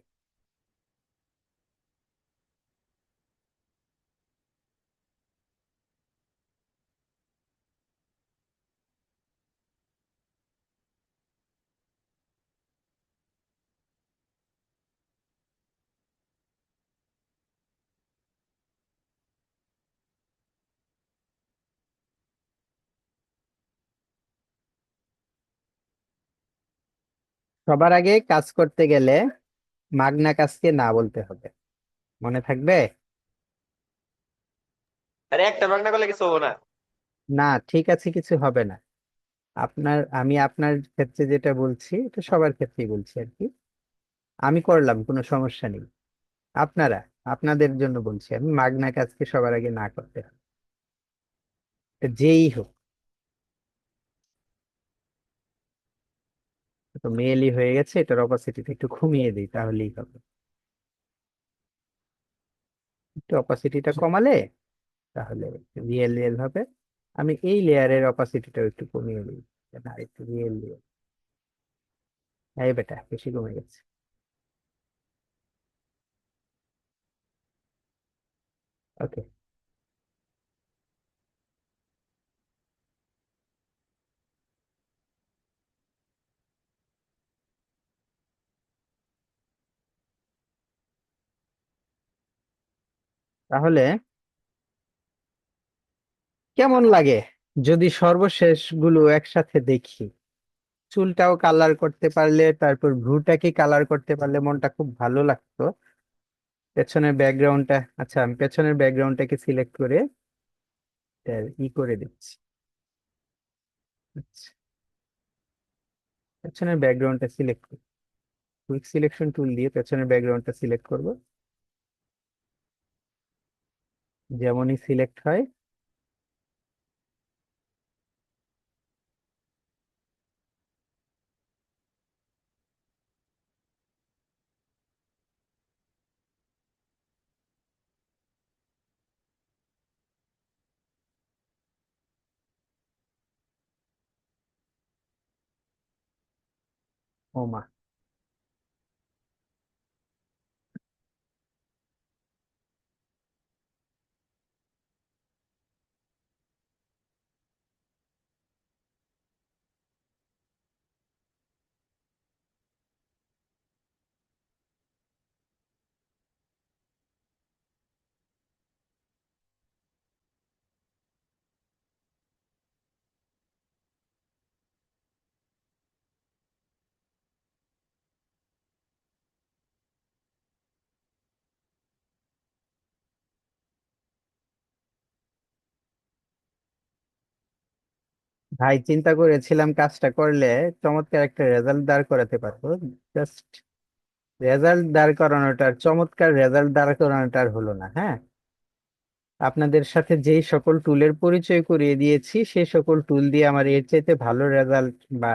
সবার আগে কাজ করতে গেলে মাগনা কাজকে না বলতে হবে, মনে থাকবে। আরে একটা ভাগ না করলে কিছু হবো না। না, ঠিক আছে, কিছু হবে না। আমি আপনার ক্ষেত্রে যেটা বলছি এটা সবার ক্ষেত্রেই বলছি আর কি। আমি করলাম, কোনো সমস্যা নেই। আপনারা, আপনাদের জন্য বলছি আমি, মাগনা কাজকে সবার আগে না করতে হবে, এটা যেই হোক। তো মেয়েলি হয়ে গেছে, এটার অপাসিটিটা একটু কমিয়ে দিই, তাহলেই হবে। একটু অপাসিটিটা কমালে তাহলে রিয়েল রিয়েল হবে। আমি এই লেয়ারের অপাসিটিটাও একটু কমিয়ে দিই, না একটু রিয়েল রিয়েল। এই বেটা, বেশি কমে গেছে। ওকে, তাহলে কেমন লাগে যদি সর্বশেষ গুলো একসাথে দেখি? চুলটাও কালার করতে পারলে, তারপর ভ্রুটাকে কালার করতে পারলে মনটা খুব ভালো লাগতো। পেছনের ব্যাকগ্রাউন্ডটা, আচ্ছা আমি পেছনের ব্যাকগ্রাউন্ডটাকে সিলেক্ট করে করে দিচ্ছি। আচ্ছা, পেছনের ব্যাকগ্রাউন্ডটা সিলেক্ট করি, কুইক সিলেকশন টুল দিয়ে পেছনের ব্যাকগ্রাউন্ডটা সিলেক্ট করব। যেমনই সিলেক্ট হয় ওমা, ভাই চিন্তা করেছিলাম কাজটা করলে চমৎকার একটা রেজাল্ট দাঁড় করাতে পারবো। জাস্ট রেজাল্ট দাঁড় করানোটার, চমৎকার রেজাল্ট দাঁড় করানোটার হলো না। হ্যাঁ, আপনাদের সাথে যেই সকল টুলের পরিচয় করিয়ে দিয়েছি সেই সকল টুল দিয়ে আমার এর চাইতে ভালো রেজাল্ট বা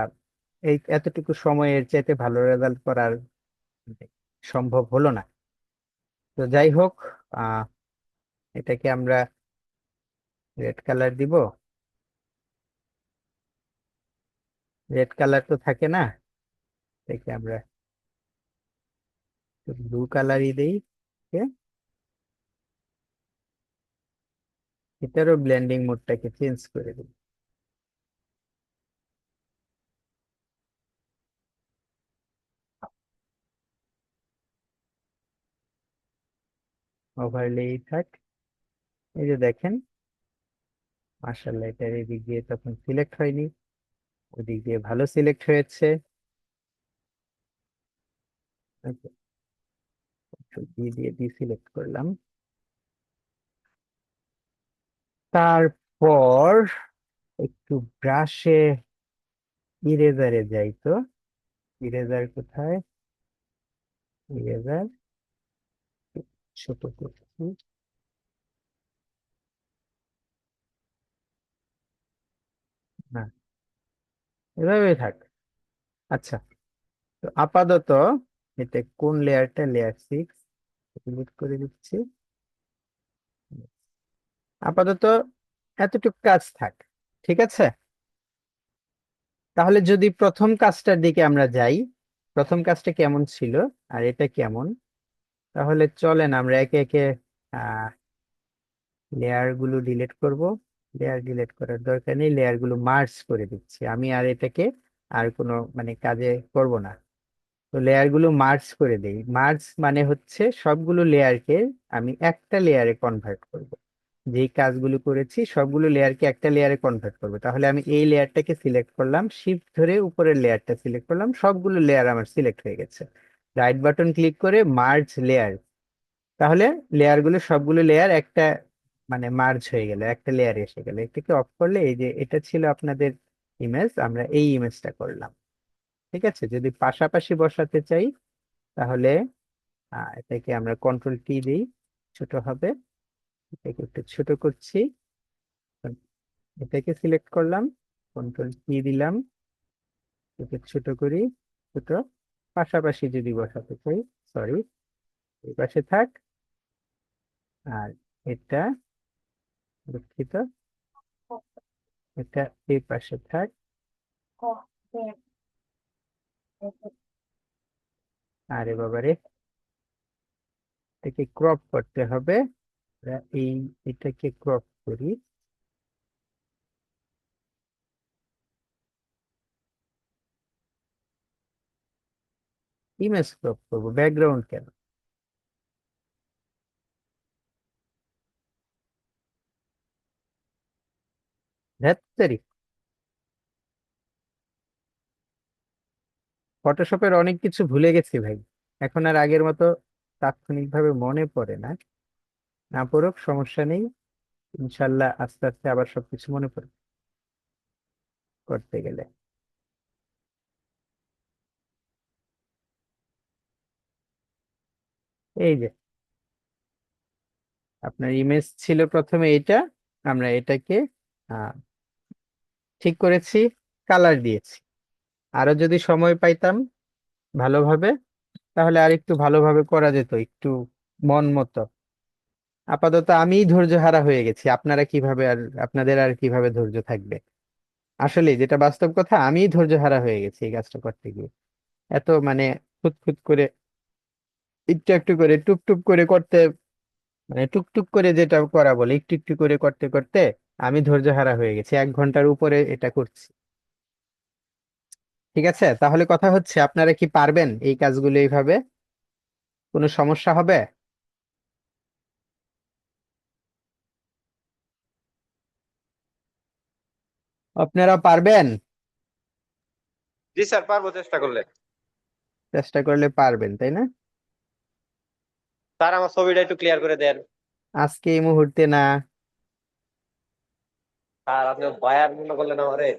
এই এতটুকু সময় এর চাইতে ভালো রেজাল্ট করার সম্ভব হলো না। তো যাই হোক, আহ এটাকে আমরা রেড কালার দিব। রেড কালার তো থাকে না, এটাকে আমরা ব্লু কালারই দেই। ওকে, এটারও ব্লেন্ডিং মোডটাকে চেঞ্জ করে দিই। ওভারলেই থাক। এই যে দেখেন, মার্শাল্লাহ, এটার এদিক দিয়ে তখন সিলেক্ট হয়নি, ওদিক দিয়ে ভালো সিলেক্ট হয়েছে। দিয়ে ডিসিলেক্ট করলাম। তারপর একটু ব্রাশে, ইরেজারে যাই তো। ইরেজার কোথায়? ইরেজার ছোট করছি। না, এভাবে থাক। আচ্ছা, তো আপাতত এটা কোন লেয়ারটা? লেয়ার 6 ডিলিট করে দিচ্ছি। আপাতত এতটুকু কাজ থাক, ঠিক আছে। তাহলে যদি প্রথম কাজটার দিকে আমরা যাই, প্রথম কাজটা কেমন ছিল আর এটা কেমন, তাহলে চলেন আমরা একে একে আহ লেয়ার গুলো ডিলিট করব। লেয়ার ডিলিট করার দরকার নেই, লেয়ার গুলো মার্জ করে দিচ্ছি আমি, আর এটাকে আর কোনো মানে কাজে করব না। তো লেয়ার গুলো মার্জ করে দেই। মার্জ মানে হচ্ছে সবগুলো লেয়ারকে আমি একটা লেয়ারে কনভার্ট করব। যেই কাজগুলো করেছি সবগুলো লেয়ারকে একটা লেয়ারে কনভার্ট করবো। তাহলে আমি এই লেয়ারটাকে সিলেক্ট করলাম, শিফট ধরে উপরের লেয়ারটা সিলেক্ট করলাম, সবগুলো লেয়ার আমার সিলেক্ট হয়ে গেছে। রাইট বাটন ক্লিক করে মার্জ লেয়ার, তাহলে লেয়ার গুলো সবগুলো লেয়ার একটা মানে মার্জ হয়ে গেল, একটা লেয়ার এসে গেল। এটাকে অফ করলে, এই যে এটা ছিল আপনাদের ইমেজ, আমরা এই ইমেজটা করলাম। ঠিক আছে, যদি পাশাপাশি বসাতে চাই তাহলে এটাকে আমরা কন্ট্রোল টি দিই, ছোট হবে। এটাকে একটু ছোট করছি, এটাকে সিলেক্ট করলাম, কন্ট্রোল কি দিলাম, একে ছোট করি, ছোট। পাশাপাশি যদি বসাতে চাই, সরি, এই পাশে থাক, আর এটা, দুঃখিত, এটা এই পাশে থাক। আরে বাবারে, এটাকে ক্রপ করতে হবে। আমরা এটাকে ক্রপ করি। ইমেজ ক্রপ করবো, ব্যাকগ্রাউন্ড কেন? ধ্যাত্তেরি, ফটোশপের অনেক কিছু ভুলে গেছি ভাই, এখন আর আগের মতো তাৎক্ষণিকভাবে মনে পড়ে না। না পড়ুক, সমস্যা নেই, ইনশাল্লাহ আস্তে আস্তে আবার সবকিছু মনে পড়বে করতে গেলে। এই যে আপনার ইমেজ ছিল প্রথমে এটা, আমরা এটাকে আহ, ঠিক করেছি, কালার দিয়েছি। আরো যদি সময় পাইতাম ভালোভাবে, তাহলে আর একটু ভালোভাবে করা যেত, একটু মন মতো। আপাতত আমিই ধৈর্য হারা হয়ে গেছি, আপনারা কিভাবে আর আপনাদের আর কিভাবে ধৈর্য থাকবে? আসলে যেটা বাস্তব কথা, আমিই ধৈর্য হারা হয়ে গেছি এই কাজটা করতে গিয়ে। এত মানে খুঁত করে, একটু একটু করে, টুপ টুপ করে করতে, মানে টুকটুক করে যেটা করা বলে, একটু একটু করে করতে করতে আমি ধৈর্য হারা হয়ে গেছি, 1 ঘন্টার উপরে এটা করছি। ঠিক আছে, তাহলে কথা হচ্ছে, আপনারা কি পারবেন এই কাজগুলো এইভাবে? কোনো সমস্যা হবে? আপনারা পারবেন? জি স্যার, পারবো চেষ্টা করলে। চেষ্টা করলে পারবেন, তাই না? স্যার আমার ছবিটা একটু ক্লিয়ার করে দেন। আজকে এই মুহূর্তে না। স্যার আপনি ভয়ার মনে করলেন আমারে।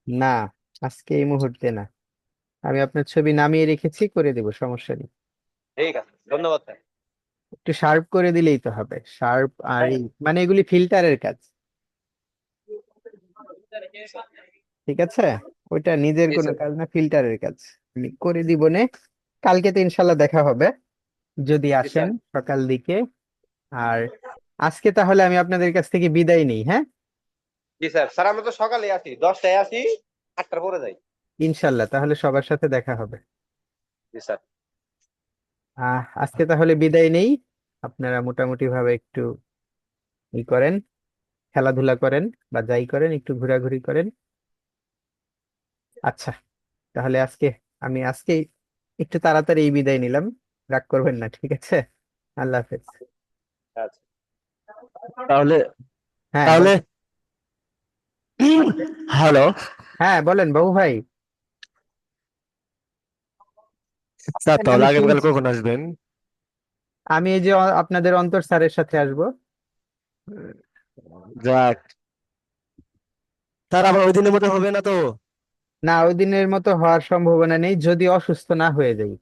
না, আজকে এই মুহূর্তে না। আমি আপনার ছবি নামিয়ে রেখেছি, করে দেব, সমস্যা নেই। ঠিক আছে, ধন্যবাদ স্যার। একটু শার্প করে দিলেই তো হবে, শার্প। আর এই মানে এগুলি ফিল্টারের কাজ, ঠিক আছে? ওইটা নিজের জি কোনো স্যার। কাজ না, ফিল্টারের কাজ। আমি করে দিব নে। কালকে তো ইনশাল্লাহ দেখা হবে, যদি জি আসেন স্যার। সকাল দিকে। আর আজকে তাহলে আমি আপনাদের কাছ থেকে বিদায় নিই, হ্যাঁ? জি স্যার, স্যার আমরা তো সকালে আসি, 10টায় আসি, 8টার পরে যাই। ইনশাল্লাহ তাহলে সবার সাথে দেখা হবে। জি স্যার। আজকে তাহলে বিদায় নেই। আপনারা মোটামুটি ভাবে একটু ই করেন, খেলাধুলা করেন, বা যাই করেন, একটু ঘোরাঘুরি করেন। আচ্ছা, তাহলে আজকে একটু তাড়াতাড়ি বিদায় নিলাম, রাগ করবেন না, ঠিক আছে? আল্লাহ হাফেজ। আচ্ছা। তাহলে হ্যাঁ তাহলে বলেন। হ্যালো হ্যাঁ বলেন বাবু ভাই। স্যার, হ্যাঁ, তাহলে আমি আগামীকাল শুনছি। কখন আসবেন? আমি এই যে আপনাদের অন্তর স্যারের সাথে আসবো। যাক, স্যার আবার ওই দিনের মতো হবে না তো? না, ওই দিনের মতো হওয়ার সম্ভাবনা নেই, যদি অসুস্থ না হয়ে যাই।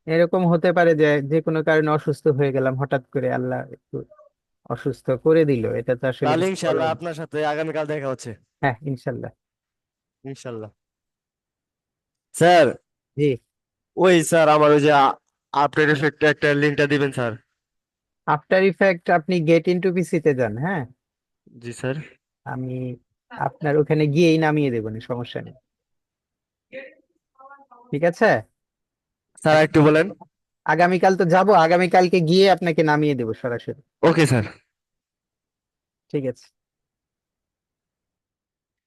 এরকম হতে পারে যে যে কোনো কারণে অসুস্থ হয়ে গেলাম হঠাৎ করে, আল্লাহ একটু অসুস্থ করে দিল, এটা তো আসলে তাহলে কিছু ইনশাল্লাহ বলার নেই। আপনার সাথে আগামীকাল দেখা হচ্ছে। হ্যাঁ ইনশাল্লাহ। ইনশাল্লাহ। স্যার, জি। ওই স্যার আমার ওই যে আপডেট এফেক্টে একটা লিঙ্কটা দিবেন স্যার। আফটার ইফেক্ট আপনি গেট ইনটু পিসিতে যান, হ্যাঁ। জি স্যার। আমি আপনার ওখানে গিয়েই নামিয়ে দেবো, সমস্যা নেই। ঠিক আছে। স্যার একটু বলেন। আগামীকাল তো যাব, আগামীকালকে গিয়ে আপনাকে নামিয়ে দেবো সরাসরি। Okay sir. ঠিক আছে।